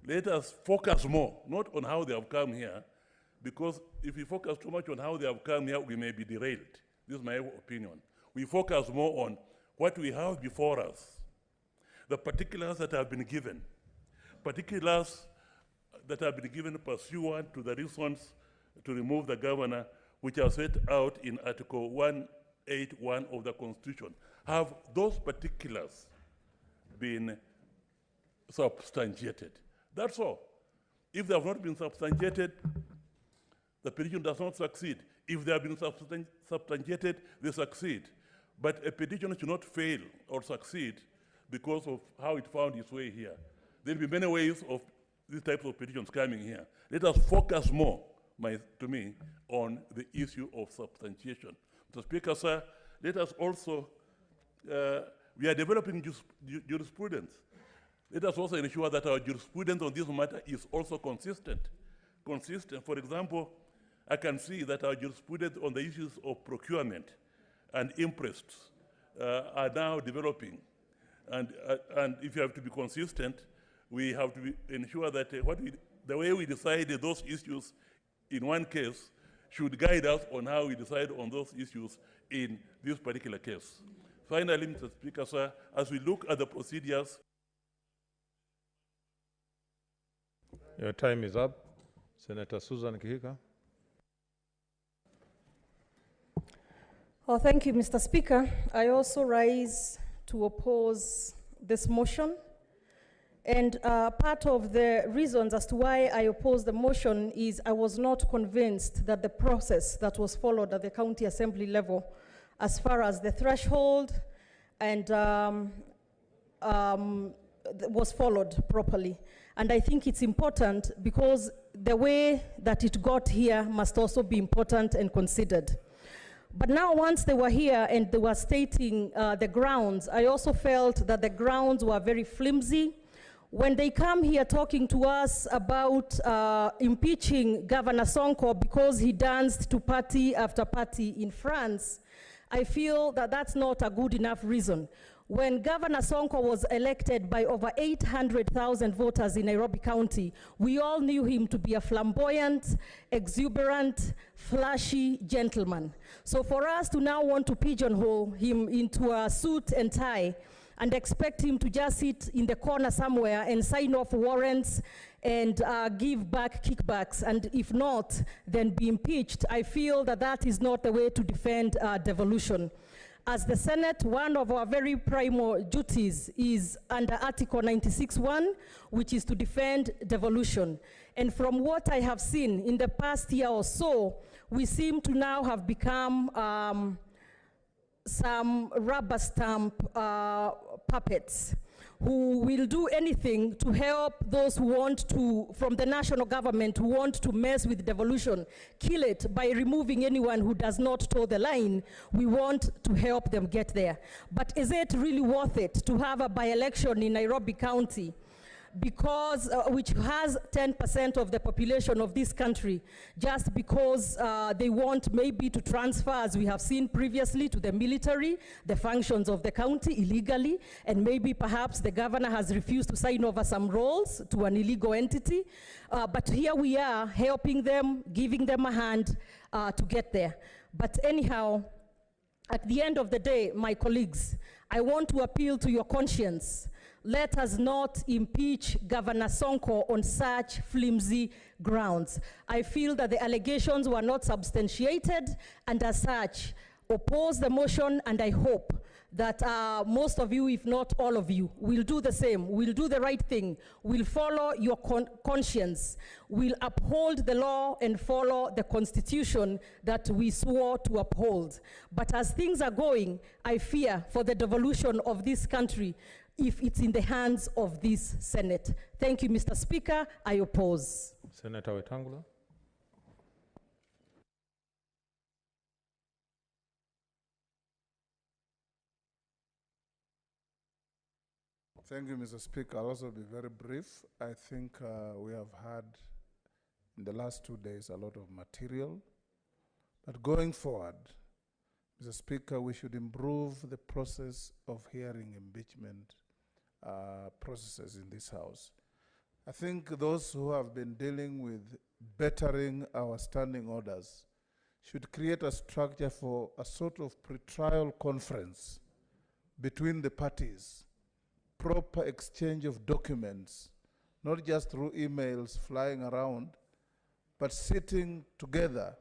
Let us focus more, not on how they have come here, because if we focus too much on how they have come here, we may be derailed. This is my opinion. We focus more on what we have before us, the particulars that have been given, particulars that have been given pursuant to the reasons to remove the governor which are set out in Article 181 of the Constitution, have those particulars been substantiated? That's all. If they have not been substantiated, the petition does not succeed. If they have been substantiated, they succeed. But a petition should not fail or succeed because of how it found its way here. There will be many ways of these types of petitions coming here. Let us focus more, to me, on the issue of substantiation. Mr. Speaker, sir, let us also, we are developing jurisprudence. Let us also ensure that our jurisprudence on this matter is also consistent. For example, I can see that our jurisprudence on the issues of procurement and interests are now developing. And if you have to be consistent, we have to ensure that the way we decide those issues in one case should guide us on how we decide on those issues in this particular case. Finally, Mr. Speaker, sir, as we look at the procedures. Your time is up. Senator Susan Kihika. Oh, thank you, Mr. Speaker. I also rise to oppose this motion. And part of the reasons as to why I oppose the motion is I was not convinced that the process that was followed at the county assembly level, as far as the threshold and was followed properly. And I think it's important because the way that it got here must also be important and considered. But now once they were here and they were stating the grounds, I also felt that the grounds were very flimsy. When they come here talking to us about impeaching Governor Sonko because he danced to party after party in France, I feel that that's not a good enough reason. When Governor Sonko was elected by over 800,000 voters in Nairobi County, we all knew him to be a flamboyant, exuberant, flashy gentleman. So for us to now want to pigeonhole him into a suit and tie and expect him to just sit in the corner somewhere and sign off warrants and give back kickbacks, and if not, then be impeached, I feel that that is not the way to defend devolution. As the Senate, one of our very primary duties is under Article 96(1), which is to defend devolution. And from what I have seen in the past year or so, we seem to now have become some rubber stamp puppets who will do anything to help those who want to, from the national government, who want to mess with devolution, kill it by removing anyone who does not toe the line. We want to help them get there. But is it really worth it to have a by-election in Nairobi County, because which has 10% of the population of this country, just because they want maybe to transfer, as we have seen previously, to the military, the functions of the county illegally, and maybe perhaps the governor has refused to sign over some roles to an illegal entity. But here we are helping them, giving them a hand to get there. But anyhow, at the end of the day, my colleagues, I want to appeal to your conscience. Let us not impeach Governor Sonko on such flimsy grounds. I feel that the allegations were not substantiated, and as such, oppose the motion, and I hope that most of you, if not all of you, will do the same, will do the right thing, will follow your conscience, will uphold the law and follow the Constitution that we swore to uphold. But as things are going, I fear for the devolution of this country if it's in the hands of this Senate. Thank you, Mr. Speaker. I oppose. Senator Wetangula. Thank you, Mr. Speaker. I'll also be very brief. I think we have had in the last 2 days a lot of material. But going forward, Mr. Speaker, we should improve the process of hearing impeachment processes in this House. I think those who have been dealing with bettering our standing orders should create a structure for a sort of pre-trial conference between the parties, proper exchange of documents, not just through emails flying around, but sitting together,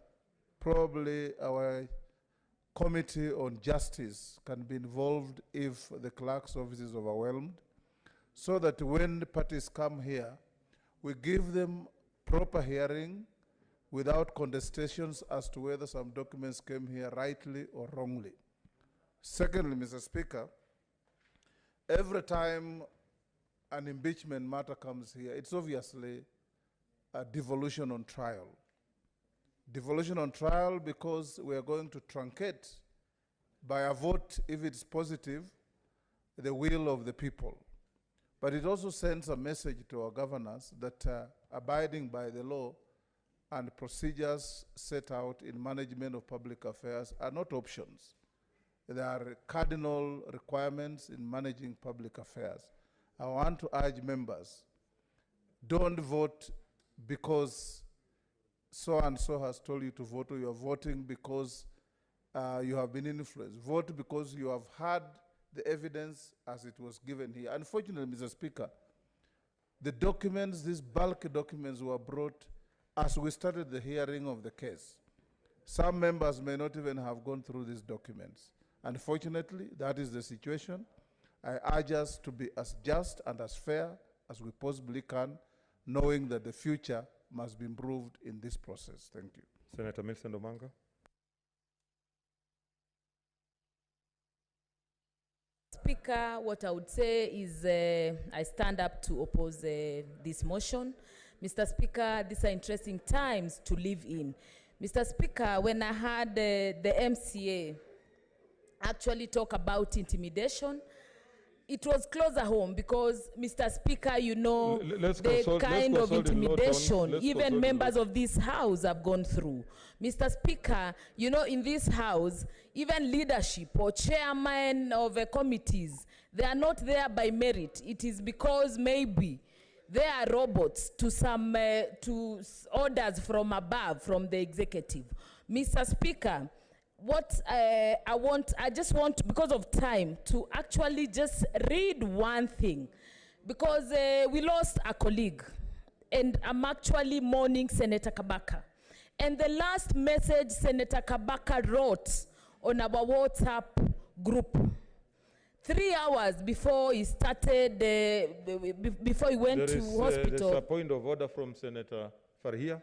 probably our Committee on Justice can be involved if the clerk's office is overwhelmed, so that when the parties come here, we give them proper hearing without contestations as to whether some documents came here rightly or wrongly. Secondly, Mr. Speaker, every time an impeachment matter comes here, it's obviously a devolution on trial. Devolution on trial because we are going to truncate by a vote, if it's positive, the will of the people. But it also sends a message to our governors that abiding by the law and procedures set out in management of public affairs are not options. There are cardinal requirements in managing public affairs. I want to urge members, don't vote because so-and-so has told you to vote, or you are voting because you have been influenced. Vote because you have heard the evidence as it was given here. Unfortunately, Mr. Speaker, the documents, these bulk documents were brought as we started the hearing of the case. Some members may not even have gone through these documents. Unfortunately, that is the situation. I urge us to be as just and as fair as we possibly can, knowing that the future must be improved in this process. Thank you. Senator Milson Omanga. Speaker, what I would say is I stand up to oppose this motion. Mr. Speaker, these are interesting times to live in. Mr. Speaker, when I heard the MCA actually talk about intimidation, it was closer home because, Mr. Speaker, you know, the kind of intimidation even members of this House have gone through. Mr. Speaker, you know, in this House, even leadership or chairman of committees, they are not there by merit. It is because maybe they are robots to some to orders from above, from the executive. Mr. Speaker, what I just want, because of time, to actually just read one thing, because we lost a colleague, and I'm actually mourning Senator Kabaka. And the last message Senator Kabaka wrote on our WhatsApp group, 3 hours before he started, before he went to hospital. There's a point of order from Senator Farhia.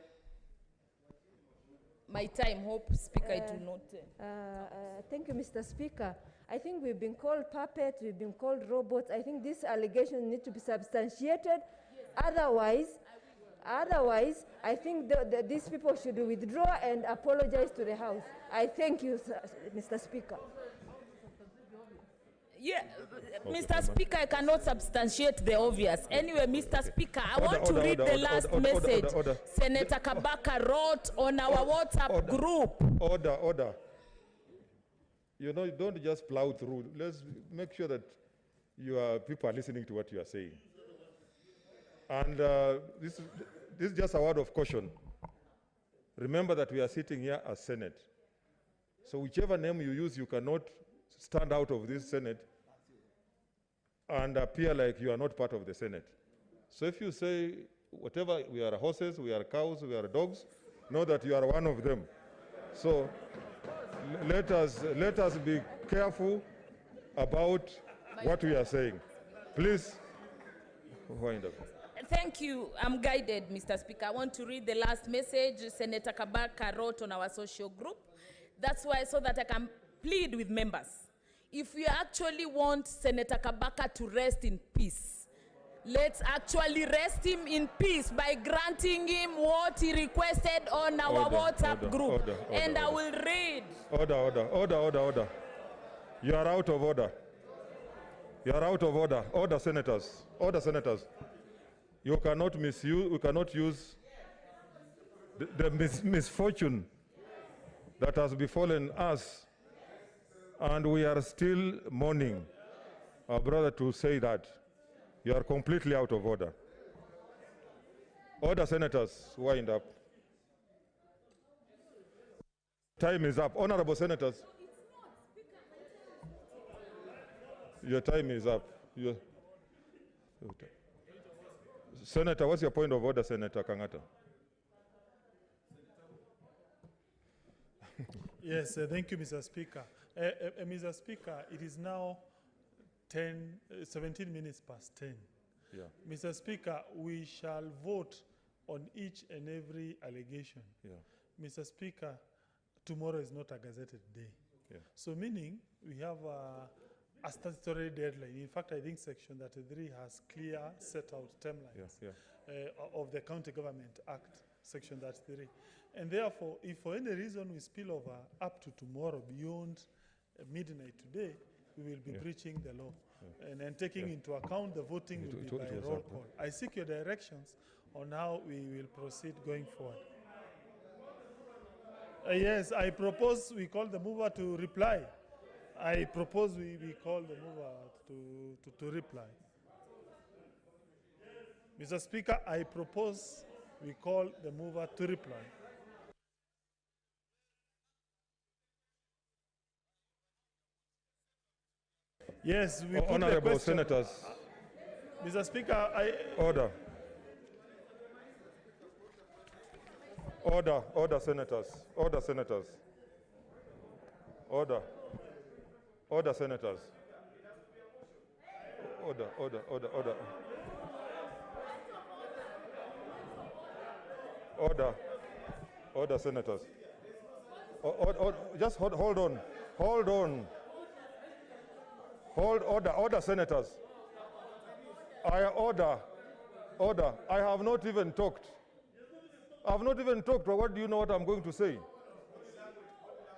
My time, hope, Speaker, it will not. Thank you, Mr. Speaker. I think we've been called puppets, we've been called robots. I think these allegations need to be substantiated. Yes. Otherwise, I think these people should withdraw and apologize to the House. I thank you, Mr. Speaker. Yeah, Mr. Speaker, I cannot substantiate the obvious. Anyway, Mr. Speaker, I want to read the last message Senator Kabaka wrote on our WhatsApp group. Order. You know, you don't just plow through. Let's make sure that your people are listening to what you are saying. And this is just a word of caution. Remember that we are sitting here as Senate. So whichever name you use, you cannot stand out of this Senate and appear like you are not part of the Senate. So if you say, whatever, we are horses, we are cows, we are dogs, know that you are one of them. So let us be careful about what we are saying. Please, wind up. Thank you. I'm guided, Mr. Speaker. I want to read the last message Senator Kabaka wrote on our social group. That's why, so that I can plead with members. If we actually want Senator Kabaka to rest in peace, let's actually rest him in peace by granting him what he requested on our WhatsApp group. I will read. Order. You are out of order. You are out of order. Order, senators. Order, senators. You cannot misuse, we cannot use the misfortune that has befallen us, and we are still mourning our brother to say that. You are completely out of order. Order, senators, wind up. Time is up. Honorable senators, your time is up. Senator, what's your point of order, Senator Kangata? Yes, thank you, Mr. Speaker. Mr. Speaker, it is now 17 minutes past 10. Yeah. Mr. Speaker, we shall vote on each and every allegation. Yeah. Mr. Speaker, tomorrow is not a gazetted day. Yeah. So meaning we have a statutory deadline. In fact, I think Section 33 has clear set out timelines of the County Government Act, Section 33. And therefore, if for any reason we spill over up to tomorrow beyond midnight today, we will be breaching the law. And then taking into account the voting will be by roll call. I seek your directions on how we will proceed going forward. Yes, I propose we call the mover to reply. I propose we call the mover to reply. Mr. Speaker, I propose we call the mover to reply. Yes, we put Honorable the question. Senators. Mr. Speaker, Order. Order, order, senators. Order, senators. Order. Order, senators. Order, order, order, order. Order. Order, senators. Just hold on. Hold on. Order, senators. I order. I have not even talked. I've not even talked. What do you know what I'm going to say?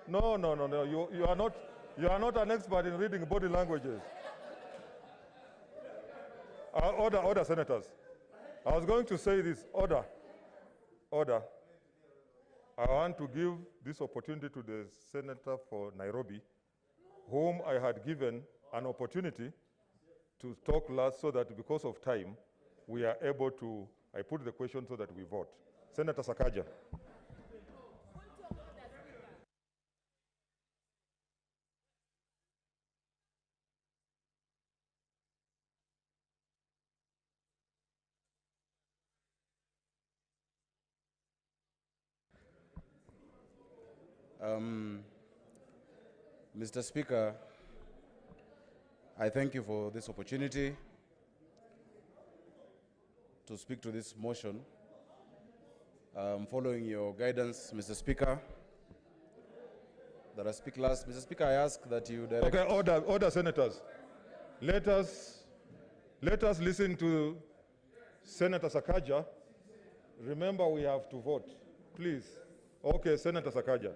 No. You are not an expert in reading body languages. Order, senators. I was going to say this. Order. I want to give this opportunity to the senator for Nairobi, whom I had given an opportunity to talk last, so that because of time, we are able to, I put the question so that we vote. Senator Sakaja. Mr. Speaker, I thank you for this opportunity to speak to this motion. Following your guidance, Mr. Speaker, that I speak last. Mr. Speaker, I ask that you direct... Okay, order, senators. Let us listen to Senator Sakaja. Remember, we have to vote. Please. Okay, Senator Sakaja.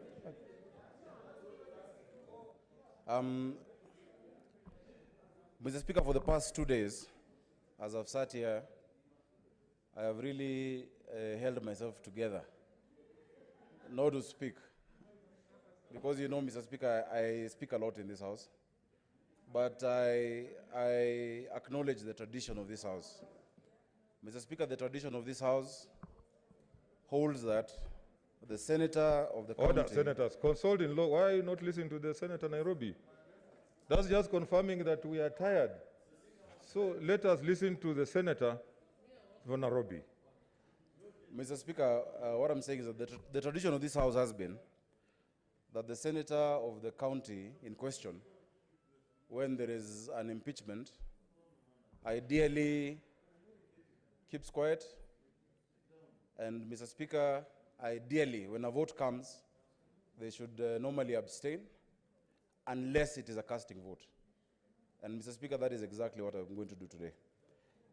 Mr. Speaker, for the past 2 days, as I've sat here, I have really held myself together, not to speak. Because you know, Mr. Speaker, I speak a lot in this house. But I acknowledge the tradition of this house. Mr. Speaker, the tradition of this house holds that the senator of the county... Order, senators. Consult in law. Why are you not listening to the Senator Nairobi? That's just confirming that we are tired. So let us listen to the senator for Nairobi. Mr. Speaker, what I'm saying is that the tradition of this house has been that the senator of the county in question, when there is an impeachment, ideally keeps quiet. And Mr. Speaker, ideally, when a vote comes, they should normally abstain unless it is a casting vote. And Mr. Speaker, that is exactly what I'm going to do today.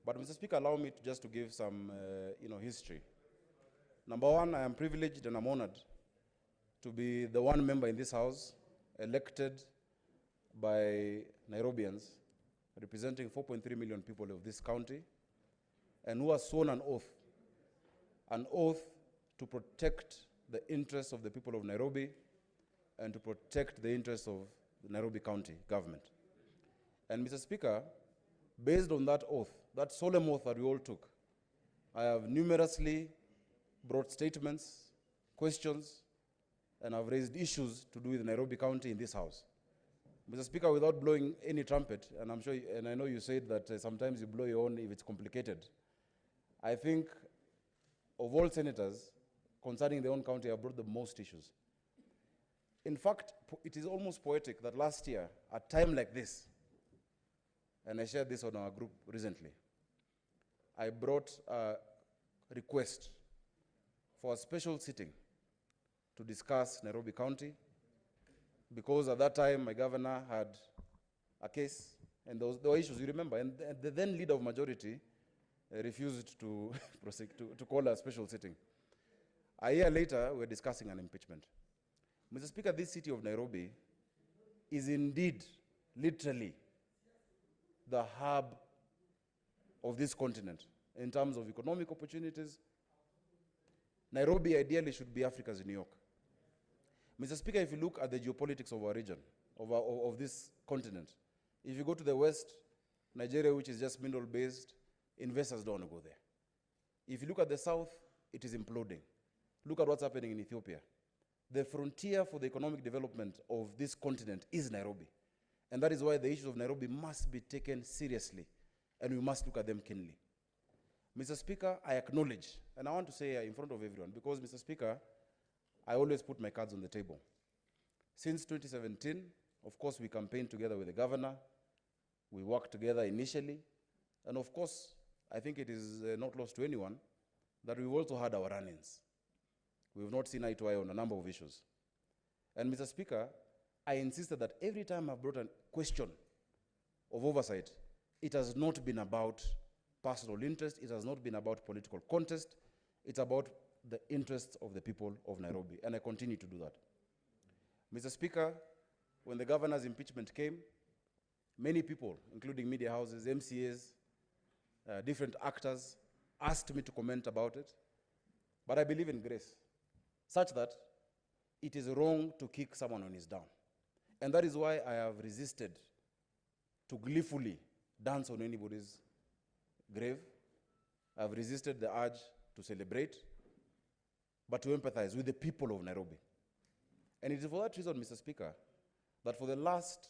But Mr. Speaker, allow me just to give some history. Number one, I am privileged and I'm honored to be the one member in this house elected by Nairobians, representing 4.3 million people of this county, and who has sworn an oath to protect the interests of the people of Nairobi and to protect the interests of the Nairobi County government. And Mr. Speaker, based on that oath, that solemn oath that we all took, I have numerously brought statements, questions, and I've raised issues to do with Nairobi County in this house. Mr. Speaker, without blowing any trumpet, and I'm sure, and I know you said that sometimes you blow your own if it's complicated, I think of all senators concerning their own county, I've brought the most issues. In fact, it is almost poetic that last year, at a time like this, and I shared this on our group recently, I brought a request for a special sitting to discuss Nairobi County, because at that time my governor had a case, and there were issues, you remember, and the then leader of majority refused to, to call a special sitting. A year later, we're discussing an impeachment. Mr. Speaker, this city of Nairobi is indeed, literally, the hub of this continent in terms of economic opportunities. Nairobi ideally should be Africa's New York. Mr. Speaker, if you look at the geopolitics of our region, of this continent, if you go to the west, Nigeria, which is just mineral-based, investors don't want to go there. If you look at the south, it is imploding. Look at what's happening in Ethiopia. The frontier for the economic development of this continent is Nairobi. And that is why the issues of Nairobi must be taken seriously, and we must look at them keenly. Mr. Speaker, I acknowledge, and I want to say in front of everyone, because, Mr. Speaker, I always put my cards on the table. Since 2017, of course, we campaigned together with the governor. We worked together initially. And of course, I think it is not lost to anyone that we've also had our run-ins. We've not seen eye to eye on a number of issues. And Mr. Speaker, I insisted that every time I've brought a question of oversight, it has not been about personal interest, it has not been about political contest, it's about the interests of the people of Nairobi, and I continue to do that. Mr. Speaker, when the governor's impeachment came, many people, including media houses, MCAs, different actors, asked me to comment about it, but I believe in grace, such that it is wrong to kick someone when he's down. And that is why I have resisted to gleefully dance on anybody's grave. I've resisted the urge to celebrate, but to empathize with the people of Nairobi. And it is for that reason, Mr. Speaker, that for the last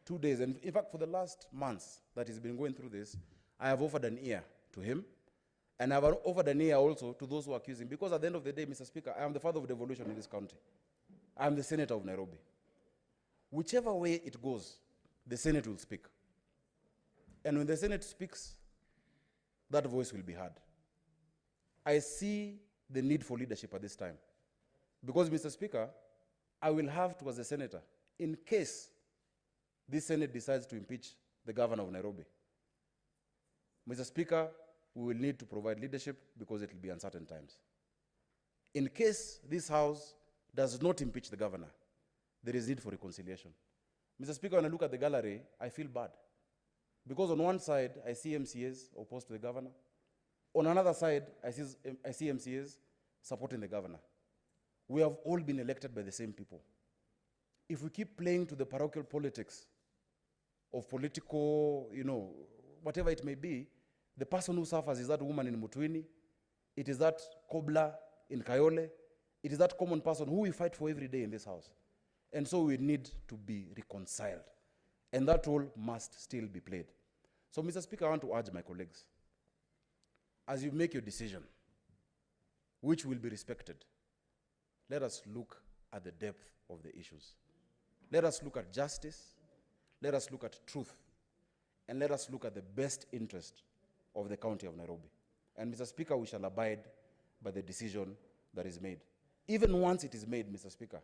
2 days, and in fact for the last months that he's been going through this, I have offered an ear to him, and I have offered an ear also to those who accuse him, because at the end of the day, Mr. Speaker, I am the father of devolution in this country. I am the senator of Nairobi. Whichever way it goes, the Senate will speak. And when the Senate speaks, that voice will be heard. I see the need for leadership at this time. Because, Mr. Speaker, I will have to, as a senator, in case this Senate decides to impeach the governor of Nairobi, Mr. Speaker, we will need to provide leadership because it will be uncertain times. In case this House does not impeach the governor, there is need for reconciliation. Mr. Speaker, when I look at the gallery, I feel bad. Because on one side, I see MCAs opposed to the governor. On another side, I see MCAs supporting the governor. We have all been elected by the same people. If we keep playing to the parochial politics of political, whatever it may be, the person who suffers is that woman in Mutwini, it is that cobbler in Kayole, it is that common person who we fight for every day in this house. And so we need to be reconciled. And that role must still be played. So, Mr. Speaker, I want to urge my colleagues, as you make your decision, which will be respected, let us look at the depth of the issues. Let us look at justice, let us look at truth, and let us look at the best interest of the county of Nairobi. And, Mr. Speaker, we shall abide by the decision that is made. Even once it is made, Mr. Speaker,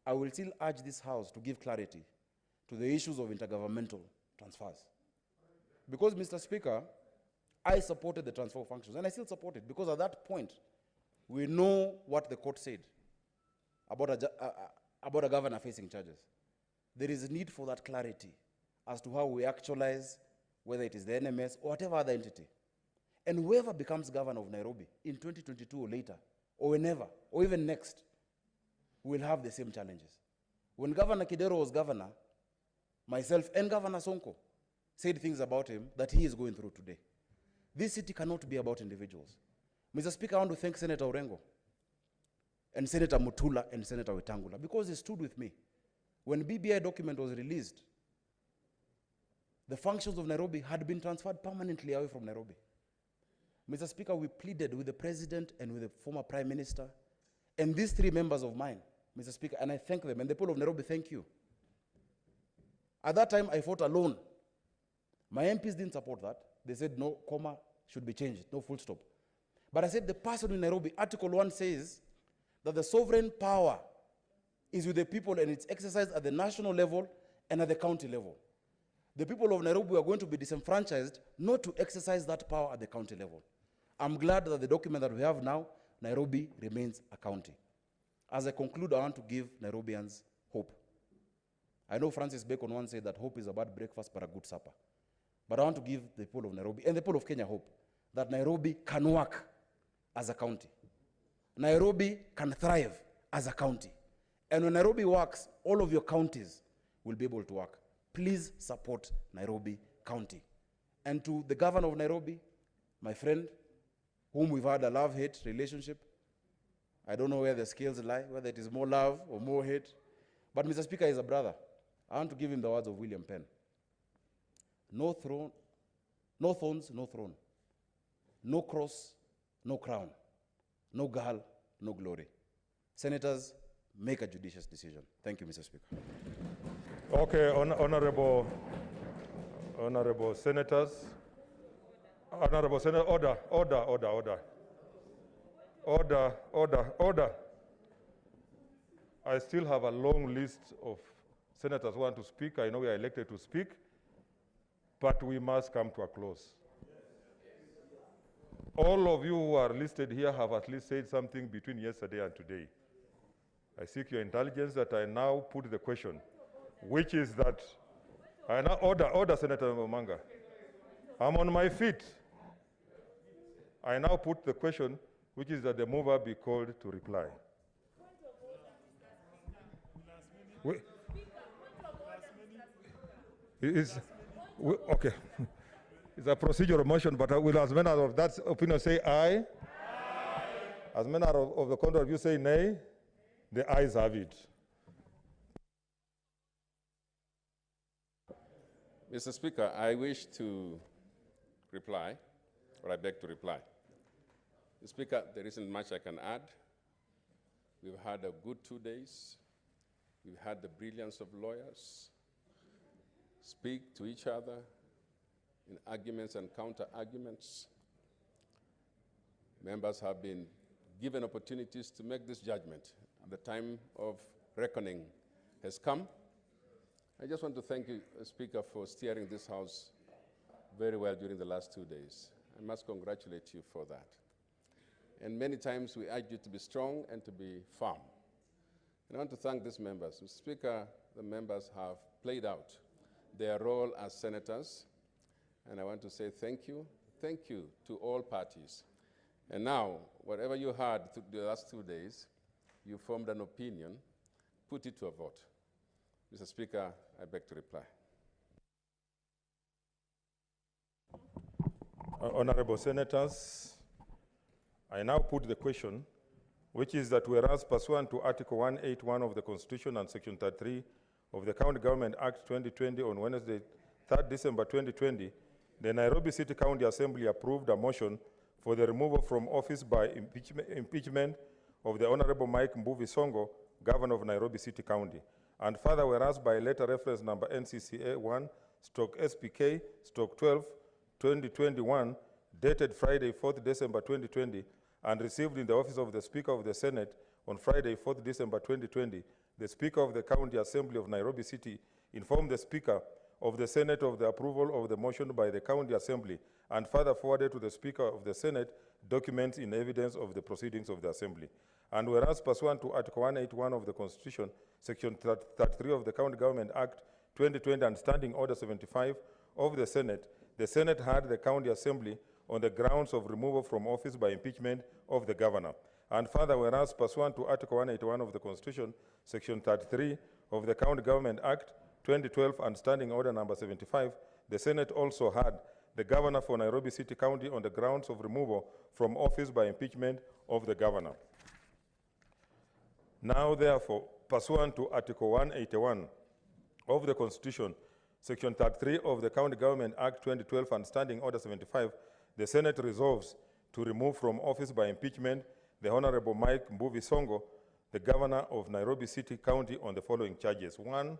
I will still urge this House to give clarity to the issues of intergovernmental transfers. Because, Mr. Speaker, I supported the transfer of functions, and I still support it, because at that point, we know what the court said about a governor facing charges. There is a need for that clarity as to how we actualize, whether it is the NMS or whatever other entity. And whoever becomes governor of Nairobi in 2022 or later, or whenever, or even next, will have the same challenges. When Governor Kidero was governor, myself and Governor Sonko said things about him that he is going through today. This city cannot be about individuals. Mr. Speaker, I want to thank Senator Orengo and Senator Mutula and Senator Wetangula, because they stood with me. When BBI document was released, the functions of Nairobi had been transferred permanently away from Nairobi. Mr. Speaker, we pleaded with the President and with the former Prime Minister and these three members of mine Mr. Speaker, and I thank them, and the people of Nairobi thank you. At that time, I fought alone. My MPs didn't support that. They said no comma should be changed, no full stop. But I said the person in Nairobi, Article 1 says that the sovereign power is with the people and it's exercised at the national level and at the county level. The people of Nairobi are going to be disenfranchised not to exercise that power at the county level. I'm glad that the document that we have now, Nairobi remains a county. As I conclude, I want to give Nairobians hope. I know Francis Bacon once said that hope is a bad breakfast but a good supper. But I want to give the people of Nairobi and the people of Kenya hope that Nairobi can work as a county. Nairobi can thrive as a county. And when Nairobi works, all of your counties will be able to work. Please support Nairobi County. And to the governor of Nairobi, my friend, whom we've had a love-hate relationship, I don't know where the scales lie, whether it is more love or more hate. But Mr. Speaker is a brother. I want to give him the words of William Penn. No throne, no thorns, no throne. No cross, no crown. No girl, no glory. Senators, make a judicious decision. Thank you, Mr. Speaker. Okay, honorable senators. Honorable Senator, order. I still have a long list of senators who want to speak. I know we are elected to speak, but we must come to a close. All of you who are listed here have at least said something between yesterday and today. I seek your intelligence that I now put the question, which is that, I now order Senator Momanga. I'm on my feet. I now put the question, which is that the mover be called to reply. Okay. It's a procedural motion, but will as many of that opinion say aye? Aye. As many of the contrary view say nay? The ayes have it. Mr. Speaker, I wish to reply, or I beg to reply. Mr. Speaker, there isn't much I can add. We've had a good 2 days. We've had the brilliance of lawyers speak to each other in arguments and counter-arguments. Members have been given opportunities to make this judgment. The time of reckoning has come. I just want to thank you, Speaker, for steering this House very well during the last 2 days. I must congratulate you for that. And many times we urge you to be strong and to be firm. And I want to thank these members. Mr. Speaker, the members have played out their role as senators, and I want to say thank you to all parties. And now, whatever you heard through the last 2 days, you formed an opinion, put it to a vote. Mr. Speaker, I beg to reply. Honorable senators, I now put the question, which is that whereas pursuant to Article 181 of the Constitution and Section 33 of the County Government Act 2020 on Wednesday, 3rd December 2020, the Nairobi City County Assembly approved a motion for the removal from office by impeachment of the Honorable Mike Mbuvi Sonko, Governor of Nairobi City County. And further, whereas by letter reference number NCCA 1/SPK/12/2021, dated Friday, 4th December 2020, and received in the office of the Speaker of the Senate on Friday, 4th December 2020, the Speaker of the County Assembly of Nairobi City informed the Speaker of the Senate of the approval of the motion by the County Assembly, and further forwarded to the Speaker of the Senate documents in evidence of the proceedings of the Assembly. And whereas pursuant to Article 181 of the Constitution, Section 33 of the County Government Act 2020 and Standing Order 75 of the Senate had the County Assembly on the grounds of removal from office by impeachment of the Governor. And further, whereas pursuant to Article 181 of the Constitution, Section 33 of the County Government Act 2012 and Standing Order number 75, the Senate also had the Governor for Nairobi City County on the grounds of removal from office by impeachment of the Governor. Now, therefore, pursuant to Article 181 of the Constitution, Section 33 of the County Government Act 2012 and Standing Order 75, the Senate resolves to remove from office by impeachment the Honorable Mike Mbuvi Sonko, the governor of Nairobi City County on the following charges. 1,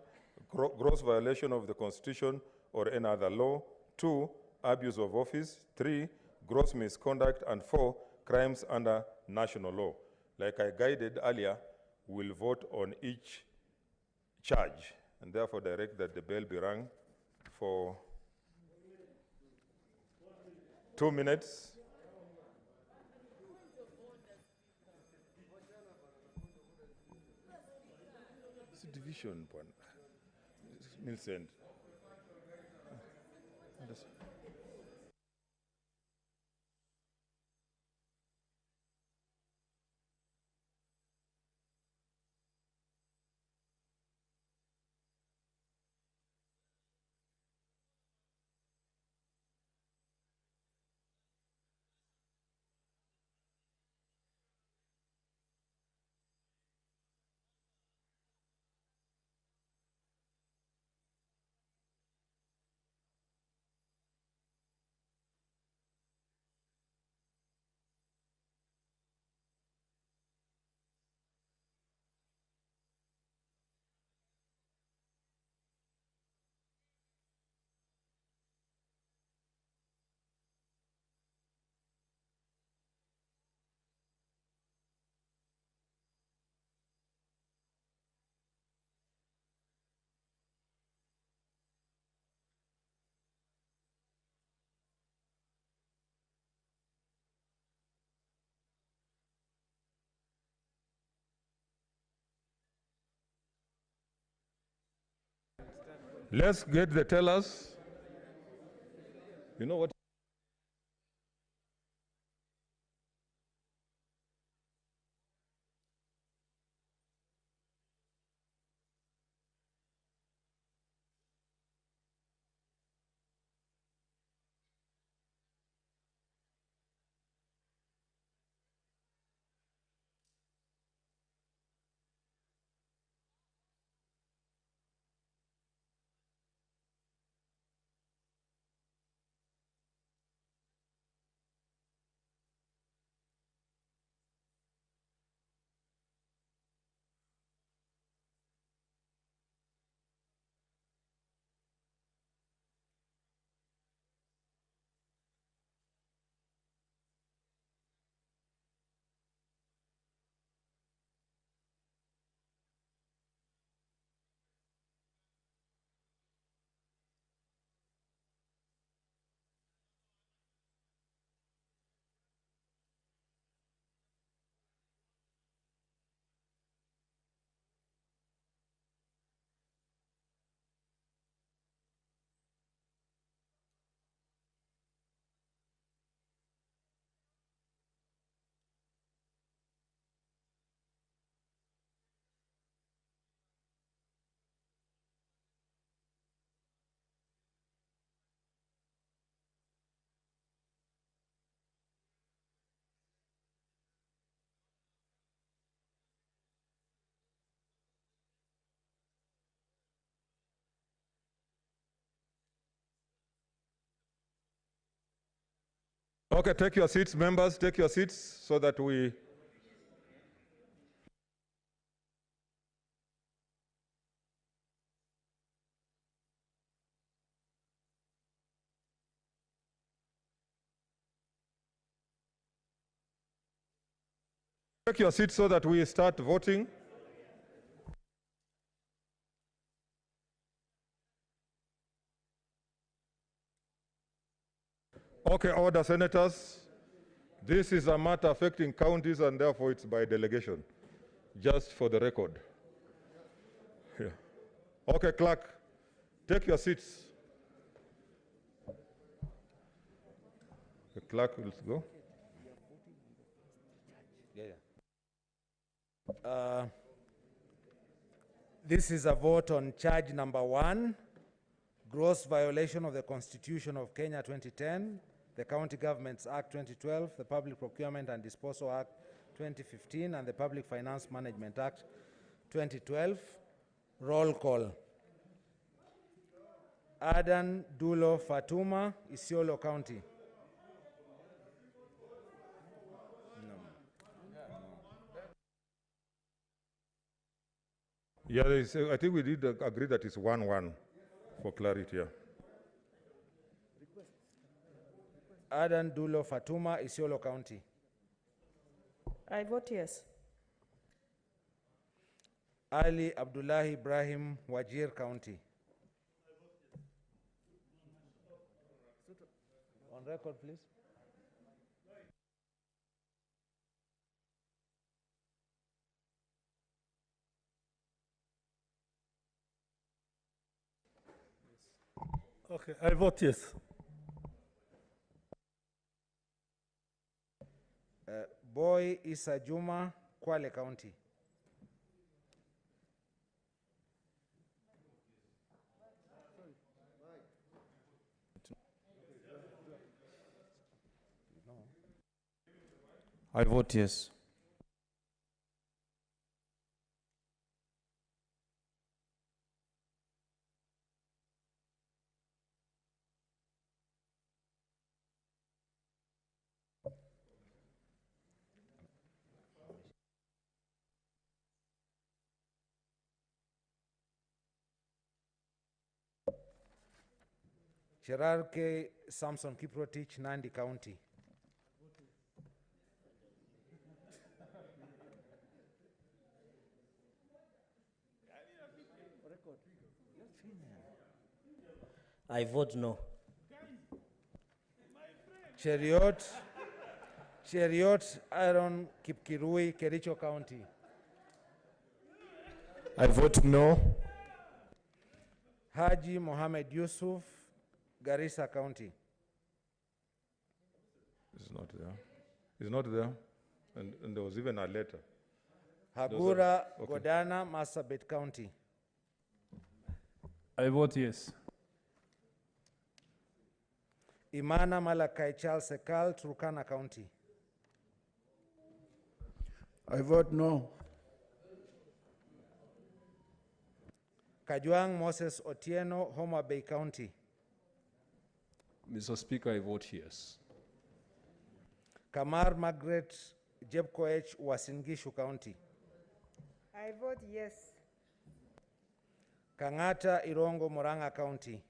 gross violation of the Constitution or any other law. 2, abuse of office. 3, gross misconduct. And 4, crimes under national law. Like I guided earlier, we'll vote on each charge, and therefore direct that the bell be rung for 2 minutes. It's a division, Millicent. Let's get the tellers. You know what? Okay, take your seats, members, take your seats so that we... Take your seats so that we start voting. Okay, order, senators. This is a matter affecting counties and therefore it's by delegation, just for the record. Yeah. Okay, clerk, take your seats. The clerk will go. This is a vote on charge number 1, gross violation of the Constitution of Kenya 2010, the County Governments Act 2012, the Public Procurement and Disposal Act 2015, and the Public Finance Management Act 2012. Roll call. Adan Dulo Fatuma, Isiolo County. Yeah, I think we did agree that it's 1-1 for clarity. Yeah. Adan Dulo Fatuma, Isiolo County. I vote yes. Ali Abdullahi Ibrahim, Wajir County. On record, please. Okay, I vote yes. Boy Isa Juma, Kwale County. I vote yes. Cherarke Samson Kiprotich, Nandi County. I vote no. Cheriot Aaron Kipkirui, Kericho County. I vote no. Haji Mohammed Yusuf, Garissa County. It's not there. It's not there. And there was even a letter. Hagura Godana, Marsabit County. I vote yes. Imana Malakai Charles Sekal, Turkana County. I vote no. Kajwang Moses Otieno, Homa Bay County. Mr. Speaker, I vote yes. Kamar Margaret Jebkoech, Wasingishu County. I vote yes. Kangata Irongo, Moranga County.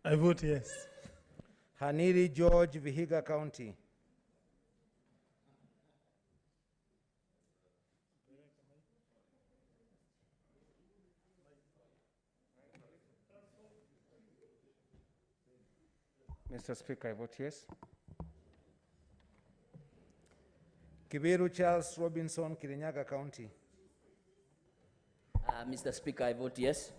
I vote yes. Haniri George, Vihiga County. Mr. Speaker, I vote yes. Kibiru Charles Robinson, Kirinyaga County. Mr. Speaker, I vote yes.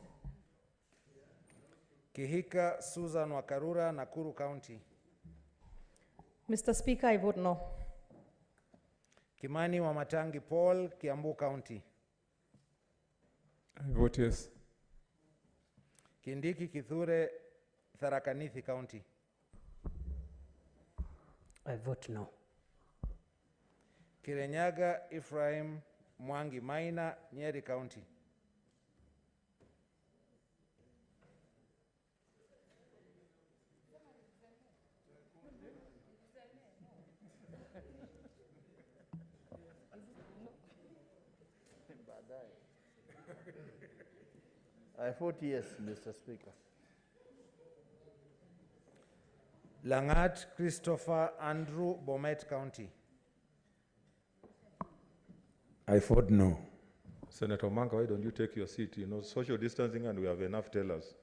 Kihika Susan Wakarura, Nakuru County. Mr. Speaker, I vote no. Kimani Wamatangi Paul, Kiambu County. I vote yes. Kindiki Kithure, Tharakanithi County. I vote no. Kirenyaga Ephraim Mwangi Maina, Nyeri County. I vote yes, Mr. Speaker. Langat Christopher Andrew, Bomet County. I vote no. Senator Manka, why don't you take your seat? You know, social distancing and we have enough tellers.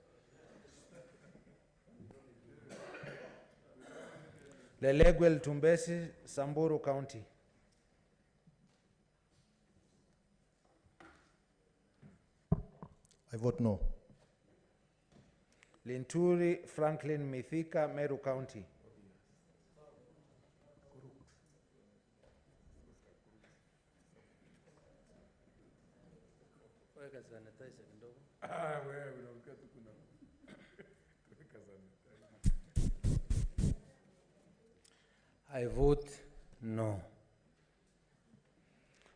Leleguel Tumbesi, Samburu County. I vote no. Linturi Franklin Mithika, Meru County. I vote no.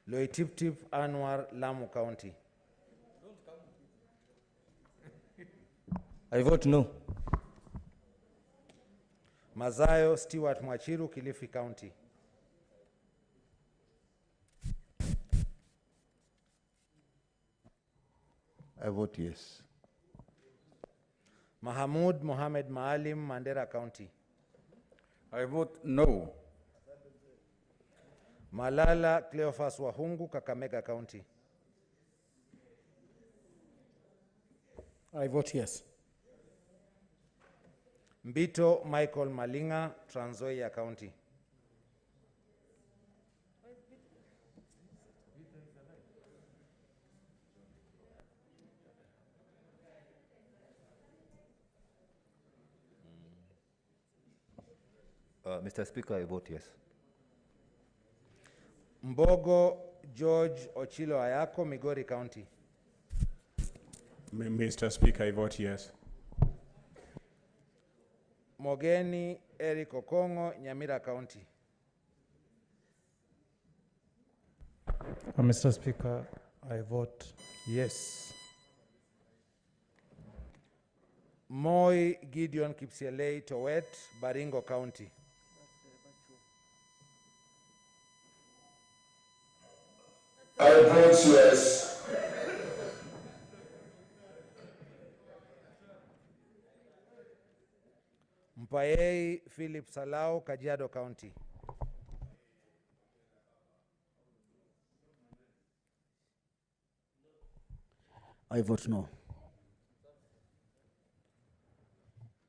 Loitiptip Anwar, Lamu County. I vote no. Mazayo Stewart Mwachiru, Kilifi County. I vote yes. Mahamud Mohamed Maalim, Mandera County. I vote no. Malala Cleophas Wahungu, Kakamega County. I vote yes. Mbito Michael Malinga, Trans Nzoia County. Mr. Speaker, I vote yes. Mbogo George Ochilo Ayako, Migori County. Mr. Speaker, I vote yes. Mogeni Eric Okongo, Nyamira County. Mr. Speaker, I vote yes. Moi Gideon Kipsielei Towet, Baringo County. I vote yes. Mpayei Philip Salau, Kajiado County. I vote no.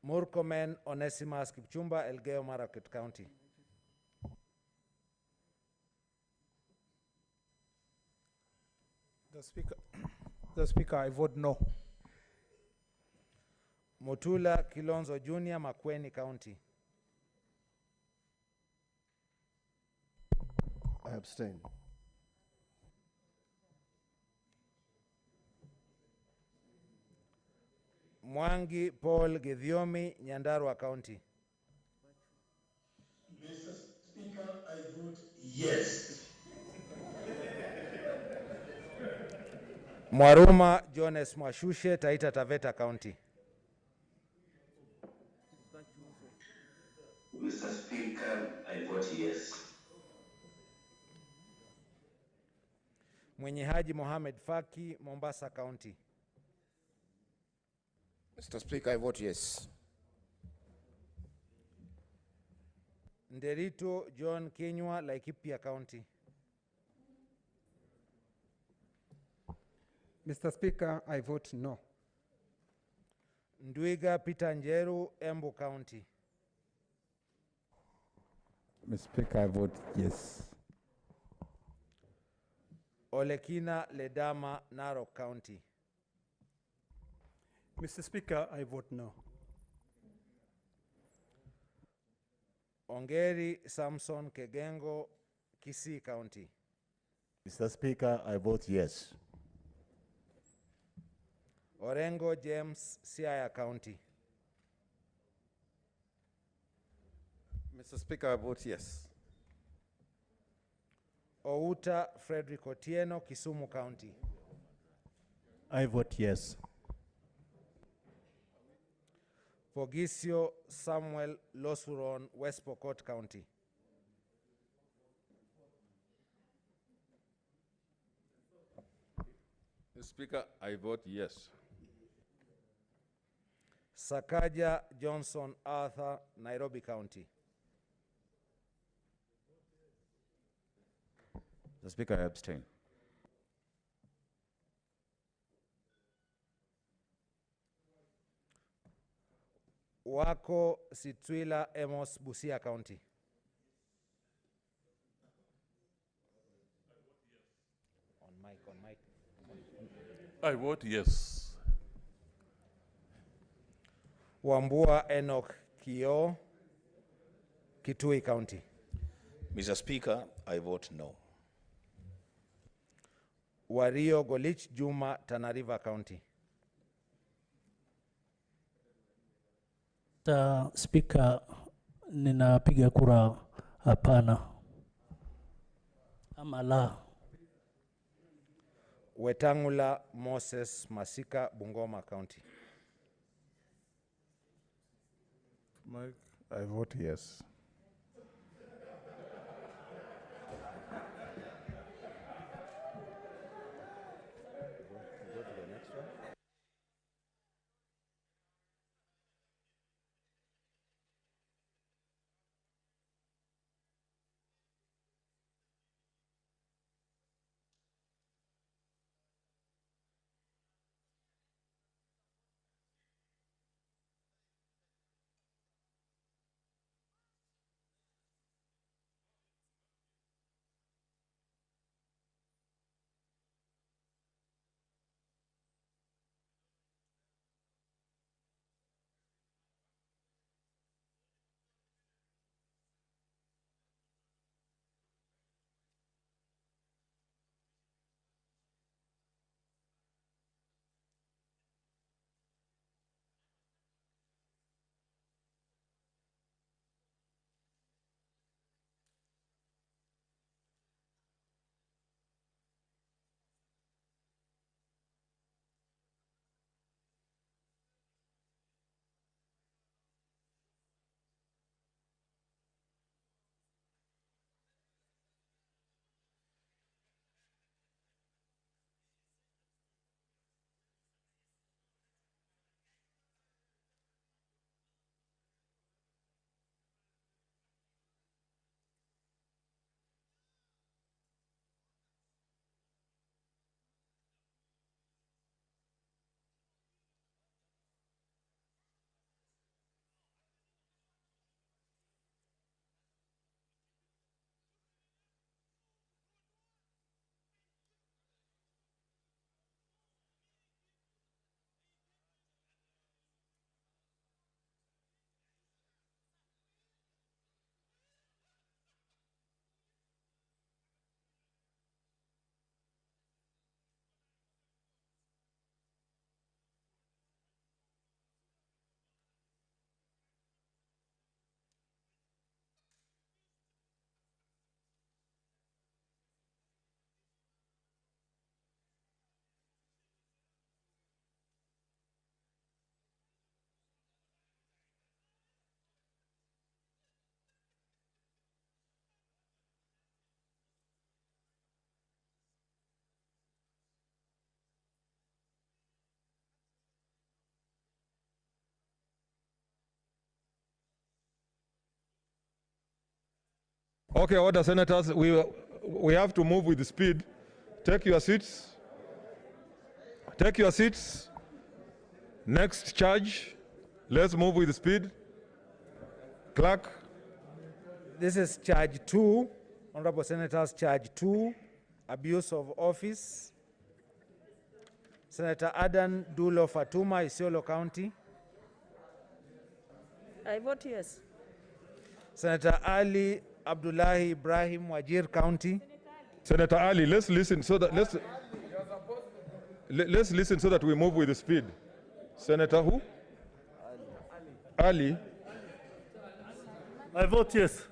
Murkomen Onesimus Kipchumba, Elgeyo Marakwet County. The Speaker, I vote no. Mutula Kilonzo Jr., Makueni County. I abstain. Mwangi Paul Githiomi, Nyandarua County. Mr. Speaker, I vote yes. Mwaruma Jones Mwashushe, Taita Taveta County. Mr. Speaker, I vote yes. Mwenye Haji Mohamed Faki, Mombasa County. Mr. Speaker, I vote yes. Nderito John Kinywa, Laikipia County. Mr. Speaker, I vote no. Ndwiga Peter Njeru, Embu County. Mr. Speaker, I vote yes. Olekina Ledama, Narok County. Mr. Speaker, I vote no. Ongeri Samson Kegengo, Kisii County. Mr. Speaker, I vote yes. Orengo James, Siaya County. Mr. Speaker, I vote yes. Outa Frederick Otieno, Kisumu County. I vote yes. Fogisio Samuel Losuron, West Pokot County. Mr. Speaker, I vote yes. Sakaja Johnson Arthur, Nairobi County. Mr. Speaker, I abstain. Wako Sitwila Amos, Busia County. On mic. I vote yes. Wambua Enoch Kio, Kitui County. Mr. Speaker, I vote no. Wario Golich Juma, Tana River County. Mr. Speaker, ninapiga kura hapana. Ama la. Wetangula Moses Masika, Bungoma County. Mike, I vote yes. Okay, order, senators. We have to move with speed. Take your seats. Take your seats. Next charge. Let's move with speed. Clerk. This is charge 2. Honorable Senators, charge 2, abuse of office. Senator Adan Dulo Fatuma, Isiolo County. I vote yes. Senator Ali Abdullahi Ibrahim, Wajir County. Senator Ali, let's listen so that let's listen so that we move with the speed. Senator who? Ali. I vote yes.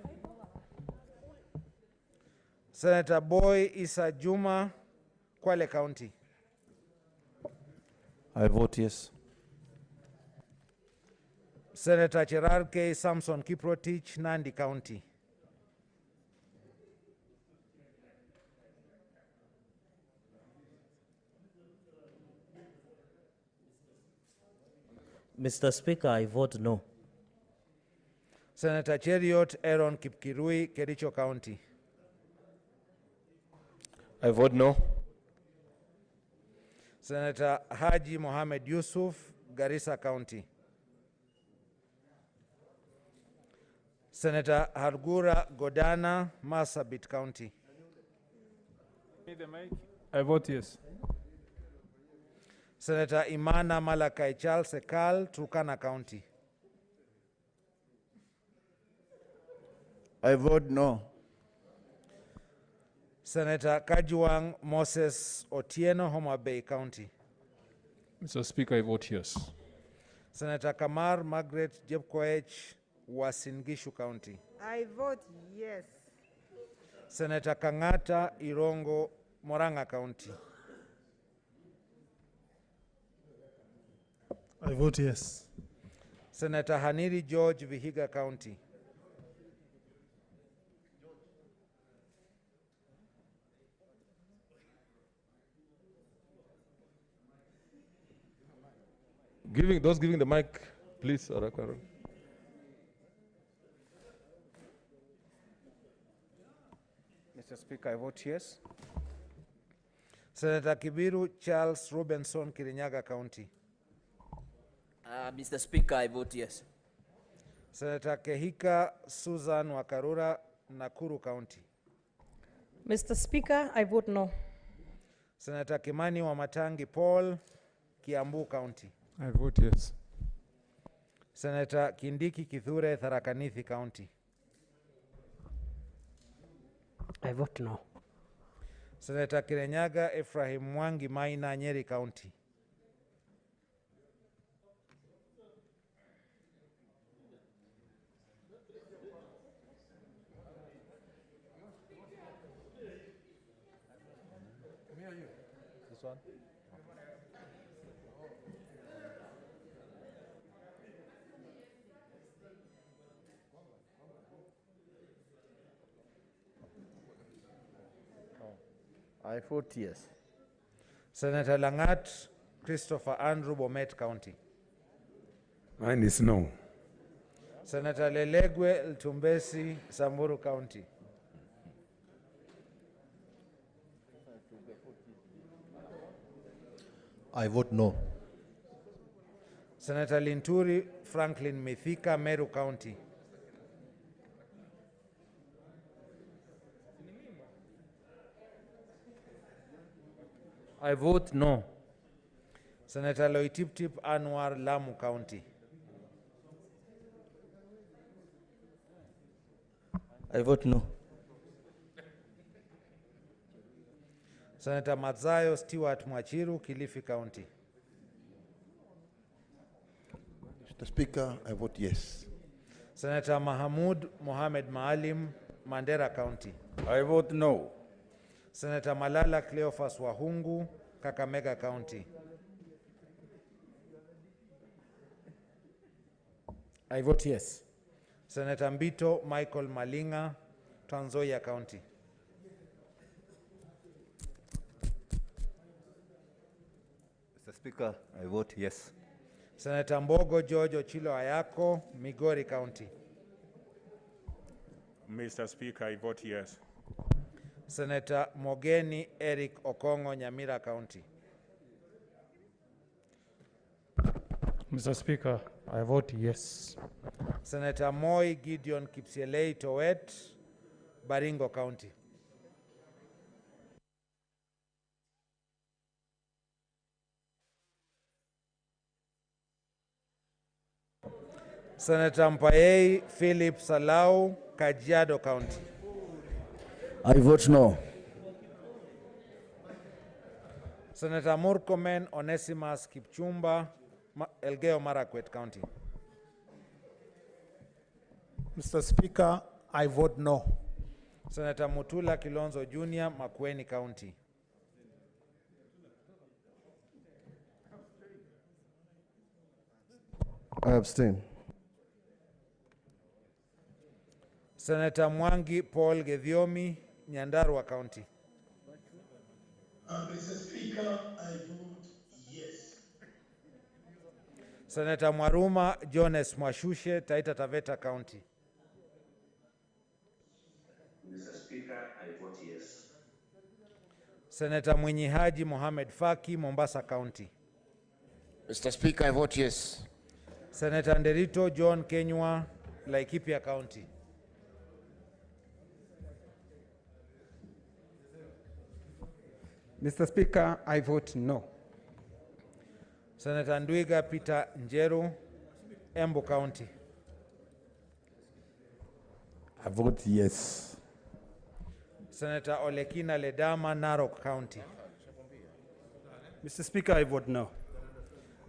Senator Boy Isa Juma, Kwale County. I vote yes. Senator Cherarke Samson Kiprotich, Nandi County. Mr. Speaker, I vote no. Senator Cheriot Aaron Kipkirui, Kericho County. I vote no. Senator Haji Mohamed Yusuf, Garissa County. Senator Hargura Godana, Marsabit County. I vote yes. Senator Imana Malakai Charles Ekal, Turkana County. I vote no. Senator Kajuang Moses Otieno, Homa Bay County. Mr. Speaker, I vote yes. Senator Kamar Margaret Jepkoech, Wasingishu County. I vote yes. Senator Kangata Irongo, Moranga County. I vote yes. Senator Haniri George, Vihiga County. Those giving the mic, please. Mr. Speaker, I vote yes. Senator Kibiru Charles Robinson, Kirinyaga County. Mr. Speaker, I vote yes. Senator Kehika Susan Wakarura, Nakuru County. Mr. Speaker, I vote no. Senator Kimani Wamatangi Paul, Kiambu County. I vote yes. Senator Kindiki Kithure, Tharaka Nithi County. I vote no. Senator Kirenyaga Ephraim Mwangi Maina, Nyeri County. This one? I vote yes. Senator Langat Christopher Andrew, Bomet County. Mine is no. Senator Lelegwe Ltumbesi, Samburu County. I vote no. Senator Linturi Franklin Mithika, Meru County. I vote no. Senator Loitiptip Anwar, Lamu County. I vote no. Senator Mazayo Stewart Mwachiru, Kilifi County. Mr. Speaker, I vote yes. Senator Mahamud Mohamed Maalim, Mandera County. I vote no. Senator Malala Cleophas Wahungu, Kakamega County. I vote yes. Senator Mbito Michael Malinga, Trans Nzoia County. Mr. Speaker, I vote yes. Senator Mbogo George Ochilo Ayako, Migori County. Mr. Speaker, I vote yes. Senator Mogeni Eric Okongo, Nyamira County. Mr. Speaker, I vote yes. Senator Moi Gideon Kipsielei Towet, Baringo County. Senator Mpayei Philip Salau, Kajiado County. I vote no. Senator Murkomen Onesimus Kipchumba, Elgeyo Marakwet County. Mr. Speaker, I vote no. Senator Mutula Kilonzo Jr., Makueni County. I abstain. Senator Mwangi Paul Gedhiomi, Nyandarua County. Mr. Speaker, I vote yes. Senator Mwaruma Jones Mwashushe, Taita Taveta County. Mr. Speaker, I vote yes. Senator Mwinyi Haji Mohamed Faki, Mombasa County. Mr. Speaker, I vote yes. Senator Nderito John Kenywa, Laikipia County. Mr. Speaker, I vote no. Senator Ndwiga Peter Njeru, Embu County. I vote yes. Senator Olekina Ledama, Narok County. Mr. Speaker, I vote no.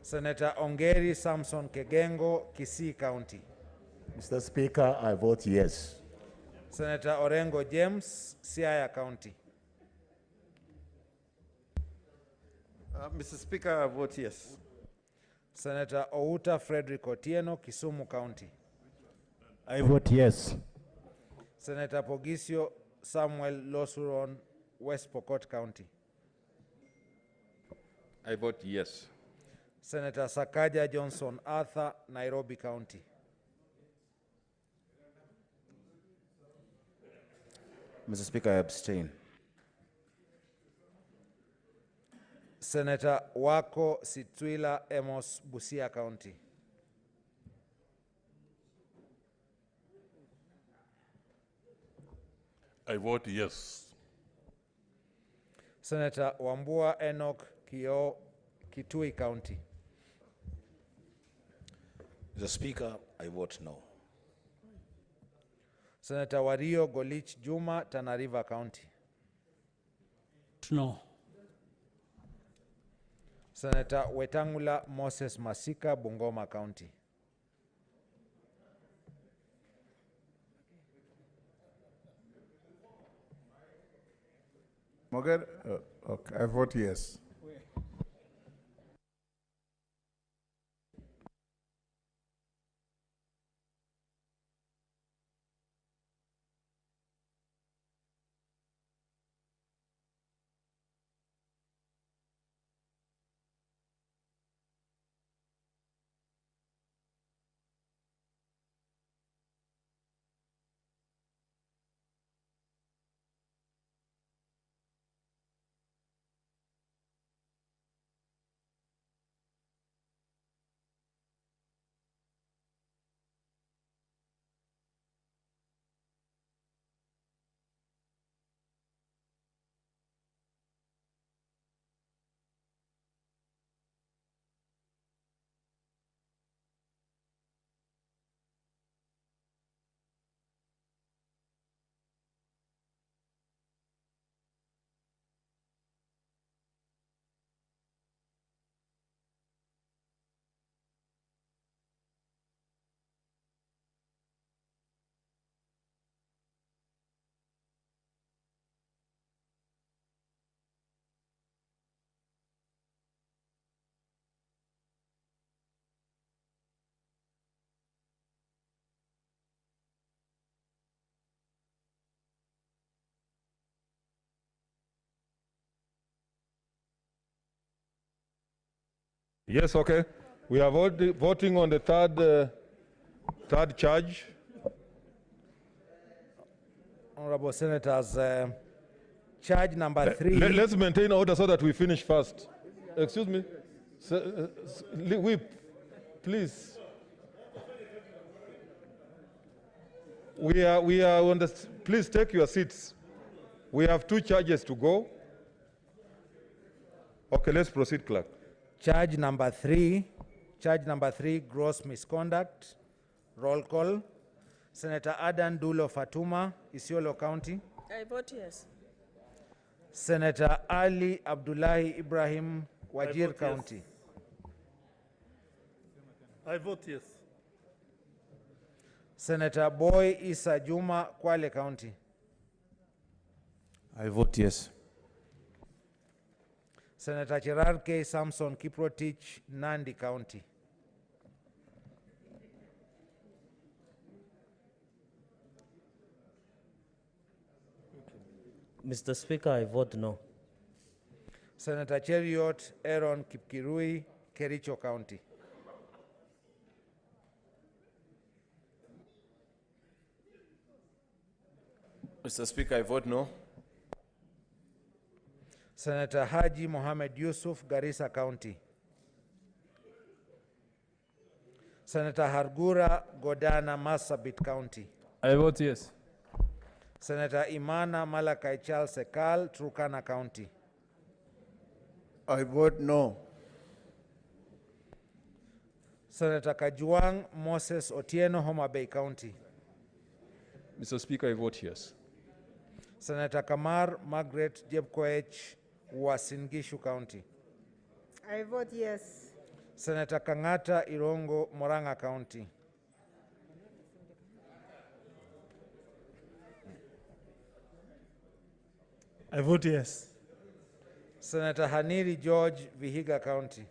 Senator Ongeri Samson Kegengo, Kisii County. Mr. Speaker, I vote yes. Senator Orengo James, Siaya County. Mr. Speaker, I vote yes. Senator Outa Frederick Otieno, Kisumu County. I vote yes. Senator Pogisio Samuel Losuron, West Pokot County. I vote yes. Senator Sakaja Johnson Arthur, Nairobi County. Mr. Speaker, I abstain. Senator Wako Sitwila Amos, Busia County. I vote yes. Senator Wambua Enoch Kio, Kitui County. Mr. Speaker, I vote no. Senator Wario Golich Juma, Tana River County. No. Senator Wetangula Moses Masika, Bungoma County. Okay, I vote yes. Yes, okay. We are voting on the third charge. Honorable Senators, charge number 3. Let's maintain order so that we finish fast. Excuse me. Whip, please. We are on the, please take your seats. We have 2 charges to go. Okay, let's proceed, clerk. Charge number 3, gross misconduct. Roll call. Senator Adan Dulo Fatuma, Isiolo County. I vote yes. Senator Ali Abdullahi Ibrahim, Wajir County. I vote yes. Senator Boy Isa Juma, Kwale County. I vote yes. Senator Gerard K. Samson Kiprotich, Nandi County. Mr. Speaker, I vote no. Senator Cheriot Aaron Kipkirui, Kericho County. Mr. Speaker, I vote no. Senator Haji Mohamed Yusuf, Garissa County. Senator Hargura Godana, Marsabit County. I vote yes. Senator Imana Malakai Charles Sekal, Turkana County. I vote no. Senator Kajuang Moses Otieno, Homa Bay County. Mr. Speaker, I vote yes. Senator Kamar Margaret Jebkoech, Uasin Gishu County. I vote yes. Senator Kangata Irongo, Moranga County. I vote yes. Senator Haniri George, Vihiga County.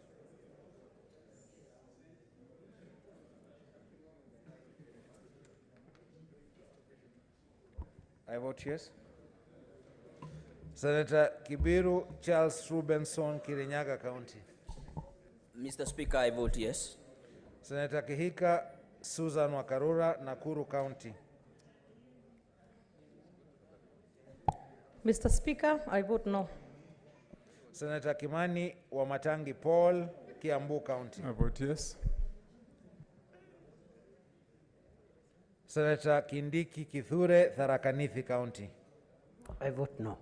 I vote yes. Senator Kibiru Charles Rubenson, Kirinyaga County. Mr. Speaker, I vote yes. Senator Kihika Susan Wakarura, Nakuru County. Mr. Speaker, I vote no. Senator Kimani Wamatangi Paul, Kiambu County. I vote yes. Senator Kindiki Kithure, Tharaka Nithi County. I vote no.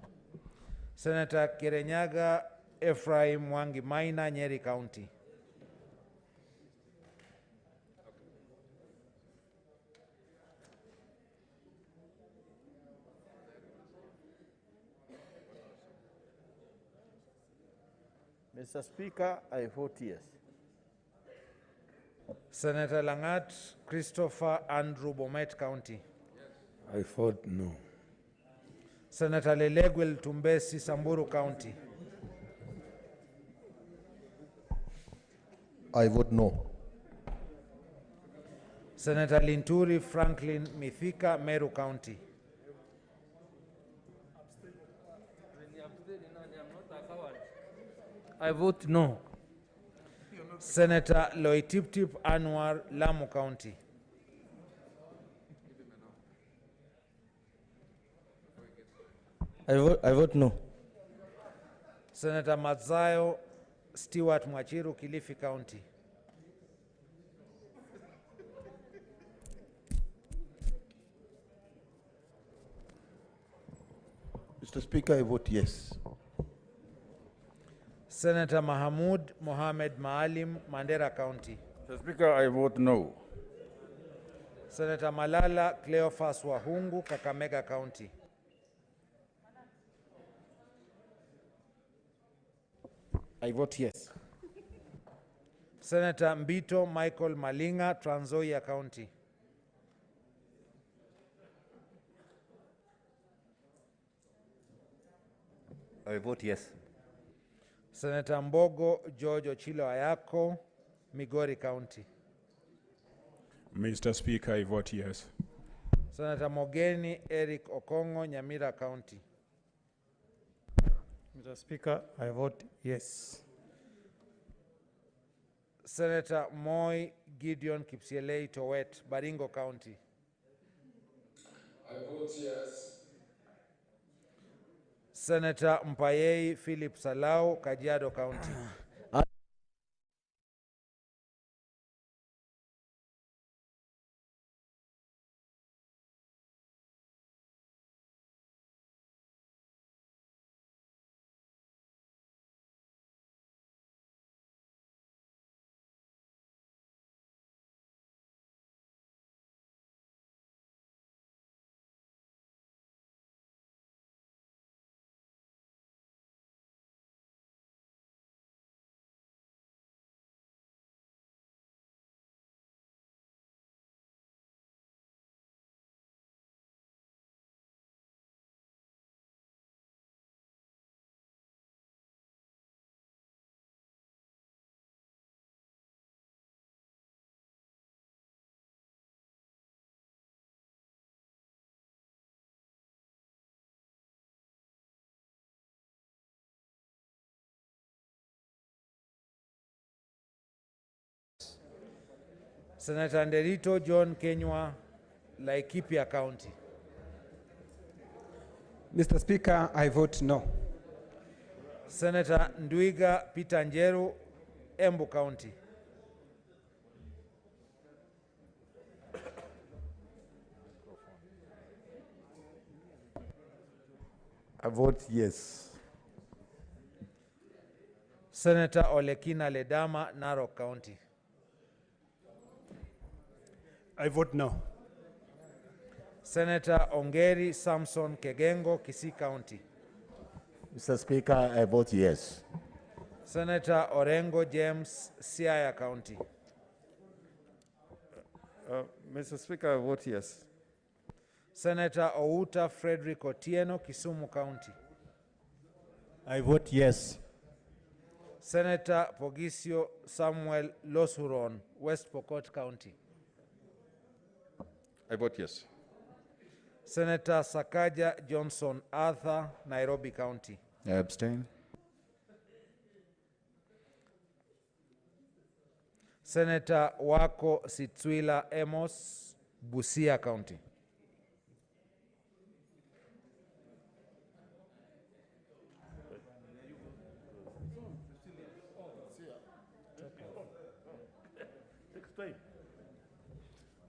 Senator Kirenyaga Ephraim Mwangi Maina, Nyeri County. Mr. Speaker, I vote yes. Senator Langat Christopher Andrew, Bomet County. I vote no. Senator Lelegwel Tumbesi, Samburu County. I vote no. Senator Linturi Franklin Mithika, Meru County. I vote no. Senator Loitiptip Anwar, Lamu County. I vote no. Senator Mazayo Stewart Mwachiru, Kilifi County. Mr. Speaker, I vote yes. Senator Mahamud Mohamed Maalim, Mandera County. Mr. Speaker, I vote no. Senator Malala Cleophas Wahungu, Kakamega County. I vote yes. Senator Mbito Michael Malinga, Trans Nzoia County. I vote yes. Senator Mbogo George Ochilo Ayako, Migori County. Mr. Speaker, I vote yes. Senator Mogeni Eric Okongo, Nyamira County. Mr. Speaker, I vote yes. Senator Moi Gideon Kipsielei Towet, Baringo County. I vote yes. Senator Mpayei Philip Salau, Kajiado County. Senator Nderito John Kenywa, Laikipia County. Mr. Speaker, I vote no. Senator Ndwiga Peter Njeru, Embu County. I vote yes. Senator Olekina Ledama, Narok County. I vote no. Senator Ongeri Samson Kegengo, Kisii County. Mr. Speaker, I vote yes. Senator Orengo James, Siaya County. Mr. Speaker, I vote yes. Senator Outa Frederick Otieno, Kisumu County. I vote yes. Senator Pogisio Samuel Losuron, West Pokot County. I vote yes. Senator Sakaja Johnson Arthur, Nairobi County. I abstain. Senator Wako Sitswila Amos, Busia County.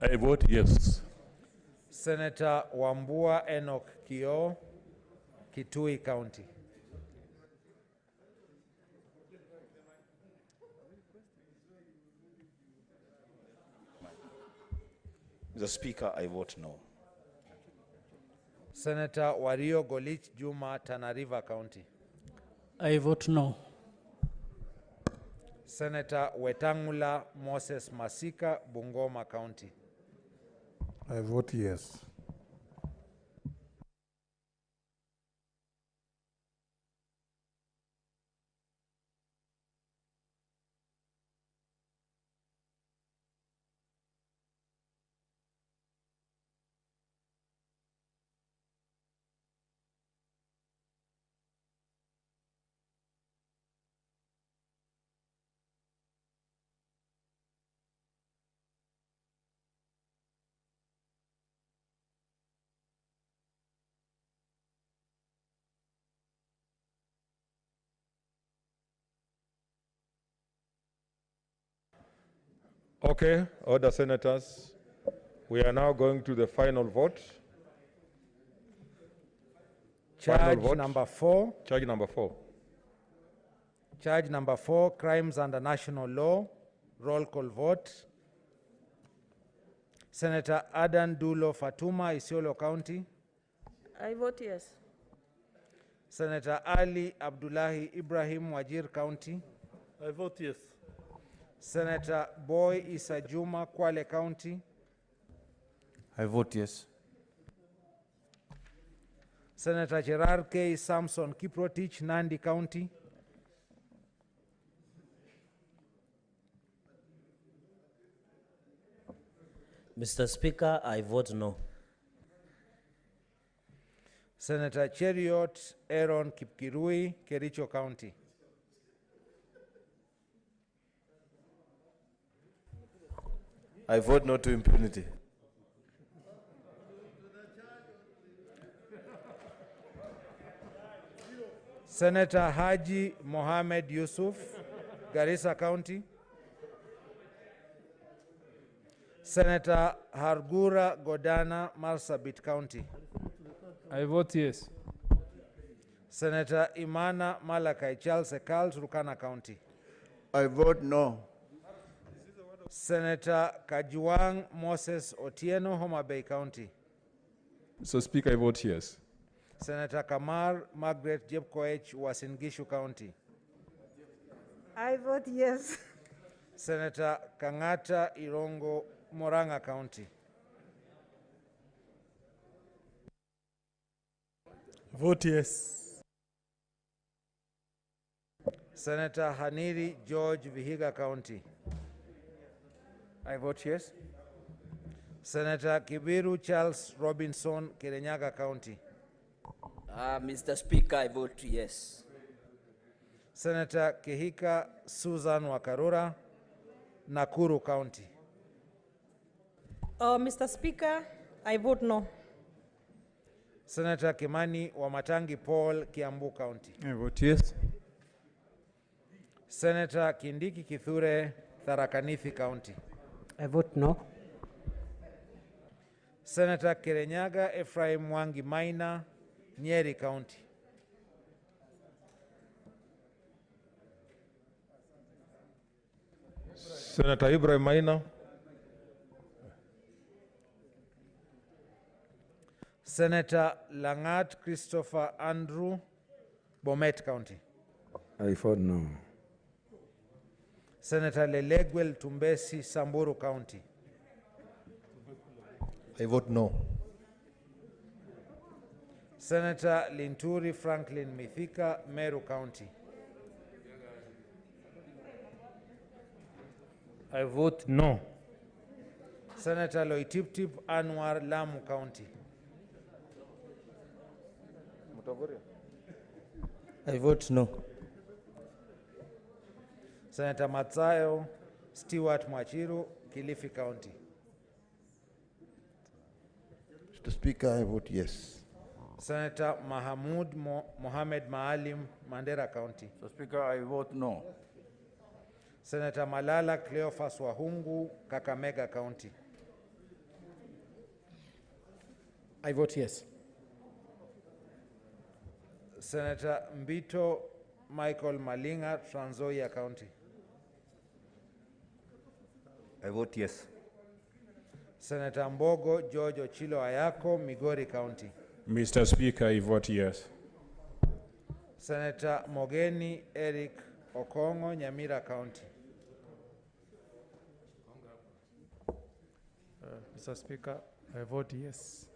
I vote yes. Senator Wambua Enoch Kio, Kitui County. Mr. Speaker, I vote no. Senator Wario Golich Juma, Tana River County. I vote no. Senator Wetangula Moses Masika, Bungoma County. I vote yes. Okay, order senators. We are now going to the final vote. Charge number 4. Charge number 4. Charge number 4, crimes under national law. Roll call vote. Senator Adan Dulo Fatuma, Isiolo County. I vote yes. Senator Ali Abdullahi Ibrahim, Wajir County. I vote yes. Senator Boy Isa Juma, Kwale County. I vote yes. Senator Gerard K. Samson Kiprotich, Nandi County. Mr. Speaker, I vote no. Senator Cheriot Aaron Kipkirui, Kericho County. I vote no to impunity. Senator Haji Mohamed Yusuf, Garissa County. Senator Hargura Godana, Marsabit County. I vote yes. Senator Imana Malakai Charles Ekal, Turkana County. I vote no. Senator Kajuang Moses Otieno, Homa Bay County. Mr. Speaker, I vote yes. Senator Kamar Margaret Jepkoech, Uasin Gishu County. I vote yes. Senator Kangata Irongo, Moranga County. Vote yes. Senator Haniri George, Vihiga County. I vote yes. Senator Kibiru Charles Robinson, Kirinyaga County. Mr. Speaker, I vote yes. Senator Kihika Susan Wakarura, Nakuru County. Mr. Speaker, I vote no. Senator Kimani Wamatangi Paul, Kiambu County. I vote yes. Senator Kindiki Kithure, Tharaka Nithi County. I vote no. Senator Kirinyaga Ephraim Mwangi Maina, Nyeri County. Senator Ibrahim Maina. Senator Langat Christopher Andrew, Bomet County. I vote no. Senator Lelegwel Tumbesi, Samburu County. I vote no. Senator Linturi Franklin Mithika, Meru County. I vote no. Senator Loitiptip Anwar, Lamu County. I vote no. Senator Matsayo Stewart Mwachiru, Kilifi County. Mr. Speaker, I vote yes. Senator Mahamud Mohamed Maalim, Mandera County. Mr. Speaker, I vote no. Senator Malala Cleophas Wahungu, Kakamega County. I vote yes. Senator Mbito Michael Malinga, Trans Nzoia County. I vote yes. Senator Mbogo George Ochilo Ayako, Migori County. Mr. Speaker, I vote yes. Senator Mogeni Eric Okongo, Nyamira County. Mr. Speaker, I vote yes.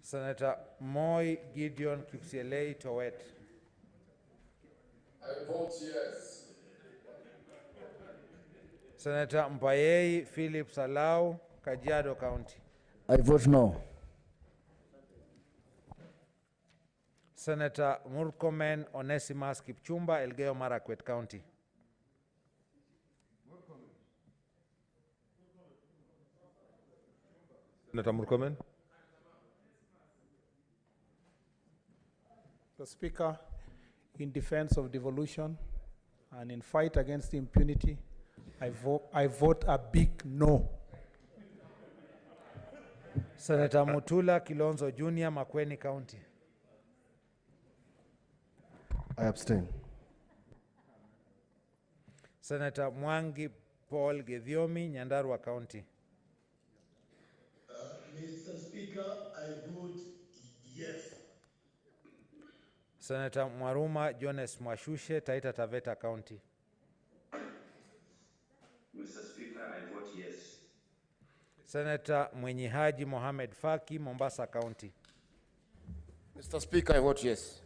Senator Moi Gideon Kipsielei, Towet. I vote yes. Senator Mpayei Philip Salau, Kajiado County. I vote no. Senator Murkomen Onesimus Kipchumba, Elgeyo Marakwet County. Senator Murkomen. Mr. Speaker, in defense of devolution and in fight against impunity, I vote a big no. Senator Mutula Kilonzo Jr., Makueni County. I abstain. Senator Mwangi Paul Gedhiomi, Nyandarua County. Mr. Speaker, I vote yes. Senator Mwaruma Jones Mwashushe, Taita Taveta County. Mr. Speaker, I vote yes. Senator Mwenye Haji Mohamed Faki, Mombasa County. Mr. Speaker, I vote yes.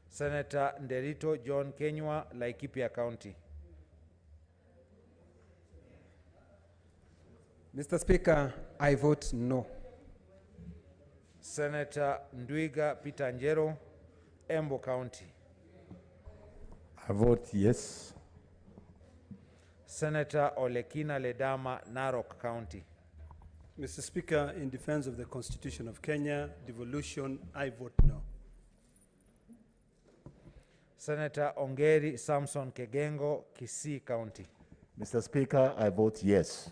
Senator Nderito John Kenywa, Laikipia County. Mr. Speaker, I vote no. Senator Ndwiga Peter Njero, Embo County. I vote yes. Senator Olekina Ledama, Narok County. Mr. Speaker, in defense of the Constitution of Kenya, devolution, I vote no. Senator Ongeri Samson Kegengo, Kisii County. Mr. Speaker, I vote yes.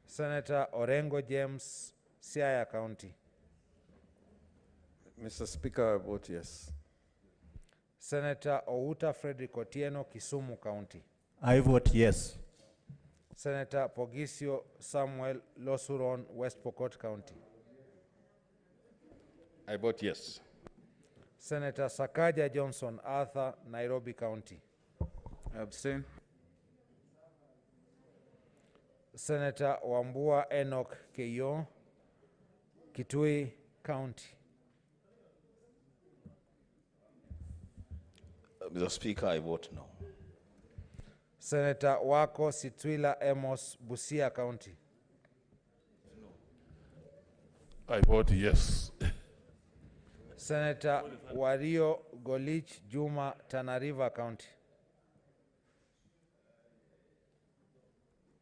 Senator Orengo James, Siaya County. Mr. Speaker, I vote yes. Senator Outa Frederick Otieno, Kisumu County. I vote yes. Senator Pogisio Samuel Losuron, West Pokot County. I vote yes. Senator Sakaja Johnson Arthur, Nairobi County. I abstain. Senator Wambua Enoch Keyo, Kitui County. Mr. Speaker, I vote no. Senator Wako Sitwila Amos, Busia County. I vote yes. Senator Wario Golich Juma, Tana River County.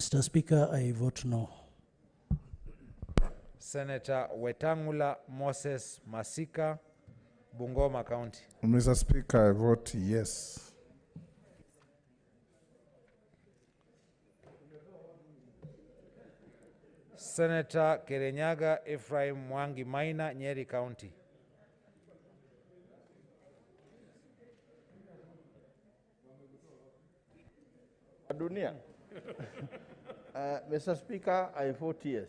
Mr. Speaker, I vote no. Senator Wetangula Moses Masika, Bungoma County. Mr. Speaker, I vote yes. Senator Kerenyaga Ephraim Mwangi Maina, Nyeri County. Dunia. Mr. Speaker, I vote yes.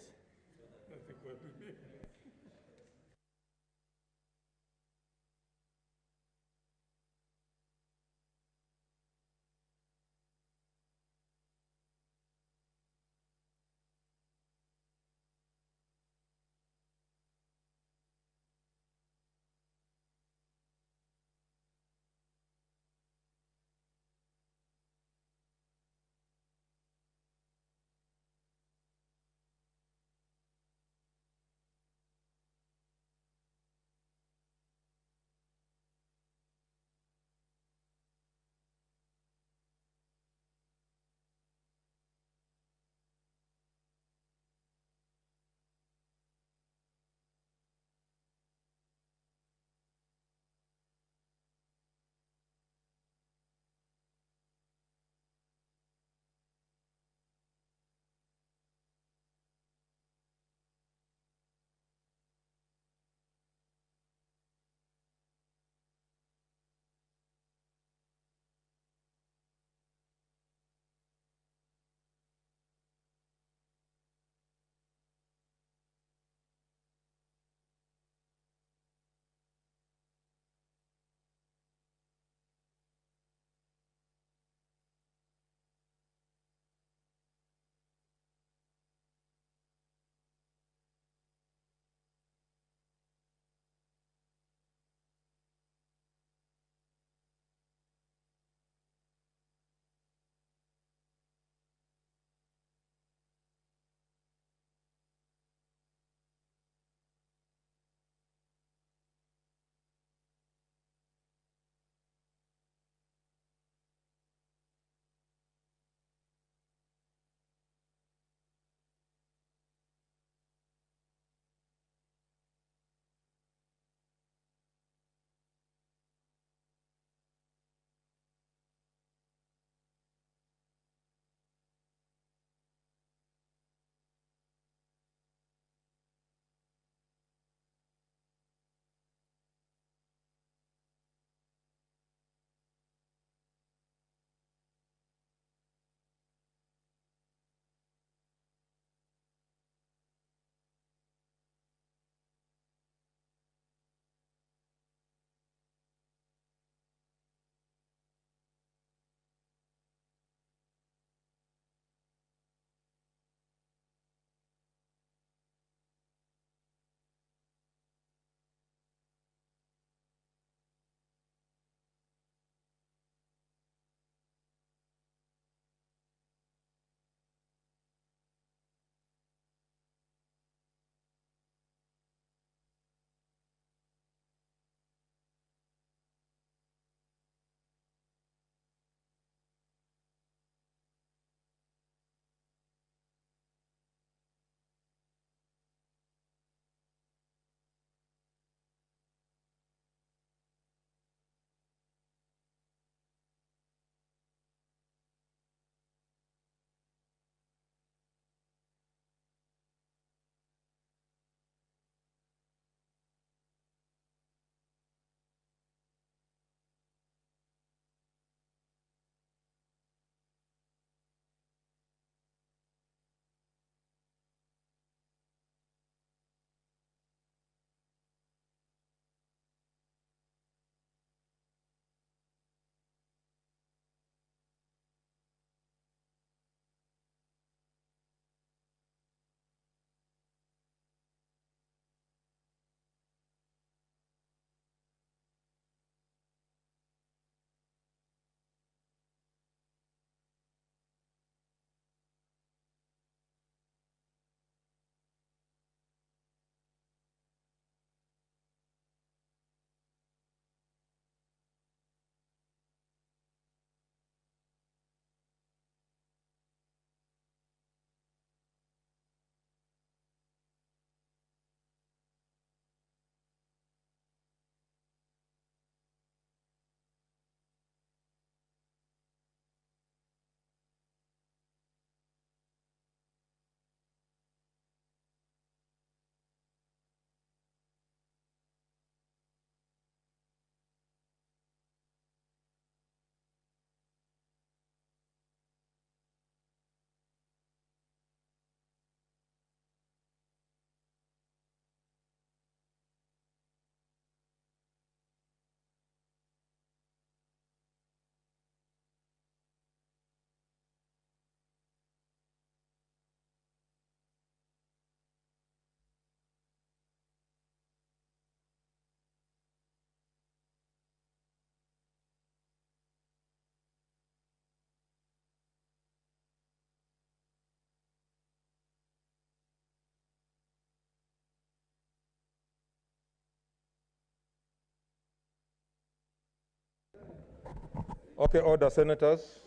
Okay, order, senators.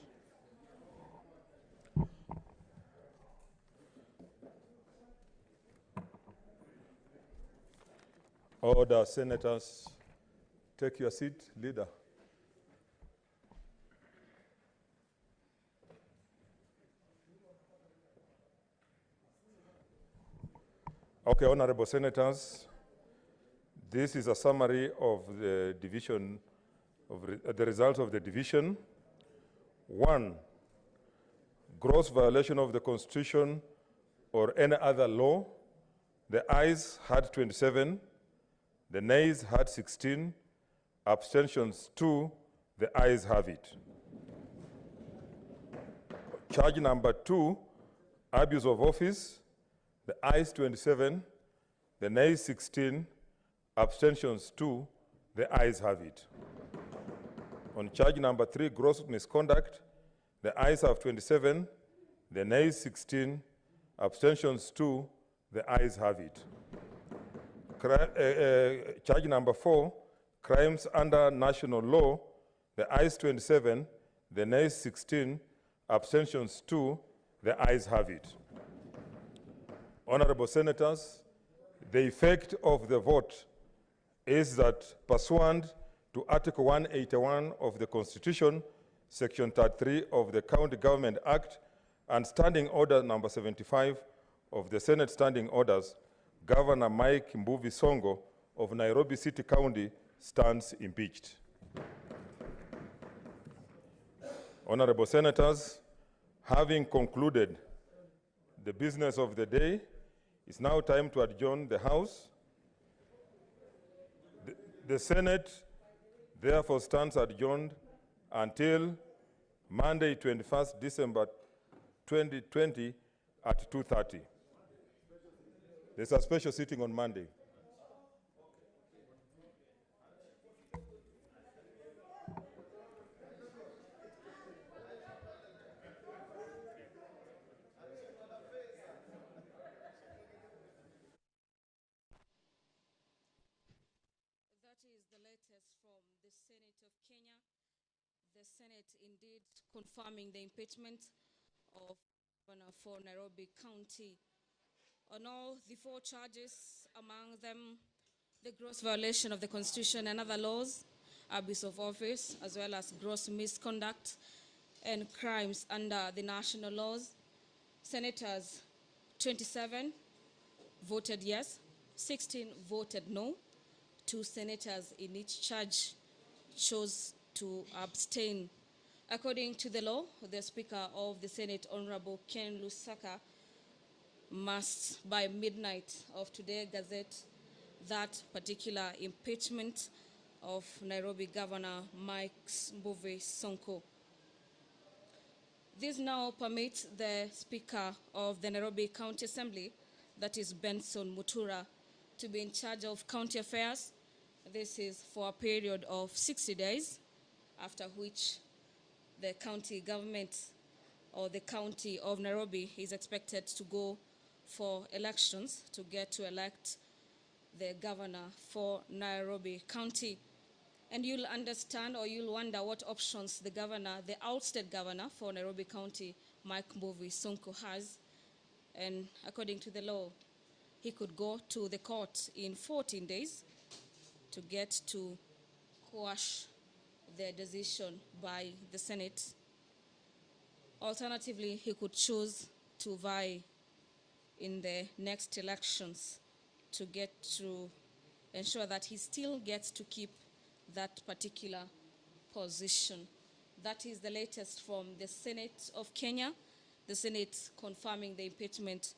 Order, senators. Take your seat, leader. Okay, honorable senators, this is a summary of the division, the results of the division. 1, gross violation of the Constitution or any other law. The ayes had 27, the nays had 16, abstentions 2, the ayes have it. Charge number 2, abuse of office. The ayes 27, the nays 16, abstentions 2, the ayes have it. On charge number 3, gross misconduct, the ayes have 27, the nays 16, abstentions 2, the ayes have it. Charge number 4, crimes under national law, the ayes 27, the nays 16, abstentions 2, the ayes have it. Honorable senators, the effect of the vote is that pursuant to Article 181 of the Constitution, Section 33 of the County Government Act, and Standing Order number 75 of the Senate Standing Orders, Governor Mike Mbuvi Sonko of Nairobi City County stands impeached. Honorable senators, having concluded the business of the day, it's now time to adjourn the House. The Senate therefore stands adjourned until Monday, 21st December 2020 at 2:30. There's a special sitting on Monday. The Senate indeed confirming the impeachment of Governor for Nairobi County on all the 4 charges, among them the gross violation of the Constitution and other laws, abuse of office, as well as gross misconduct and crimes under the national laws. Senators 27 voted yes, 16 voted no. 2 senators in each charge chose to abstain. According to the law, the Speaker of the Senate, Honorable Ken Lusaka, must, by midnight of today, gazette that particular impeachment of Nairobi Governor Mike Mbuvi Sonko. This now permits the Speaker of the Nairobi County Assembly, that is Benson Mutura, to be in charge of county affairs. This is for a period of 60 days, after which the county government or the county of Nairobi is expected to go for elections to get to elect the governor for Nairobi County. And you'll understand, or you'll wonder what options the governor, the ousted governor for Nairobi County, Mike Mbuvi Sonko, has. And according to the law, he could go to the court in 14 days to get to quash the decision by the Senate. Alternatively, he could choose to vie in the next elections to get to ensure that he still gets to keep that particular position. That is the latest from the Senate of Kenya, the Senate confirming the impeachment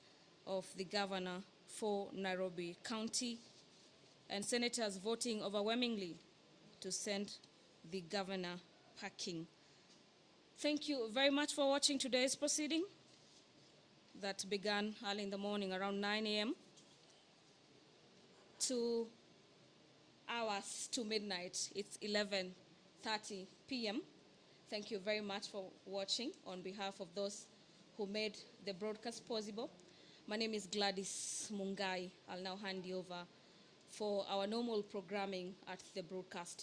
of the governor for Nairobi County, and senators voting overwhelmingly to send the governor packing. Thank you very much for watching today's proceeding that began early in the morning around 9 a.m. 2 hours to midnight. It's 11:30 p.m. Thank you very much for watching. On behalf of those who made the broadcast possible, my name is Gladys Mungai. I'll now hand you over for our normal programming at the broadcast.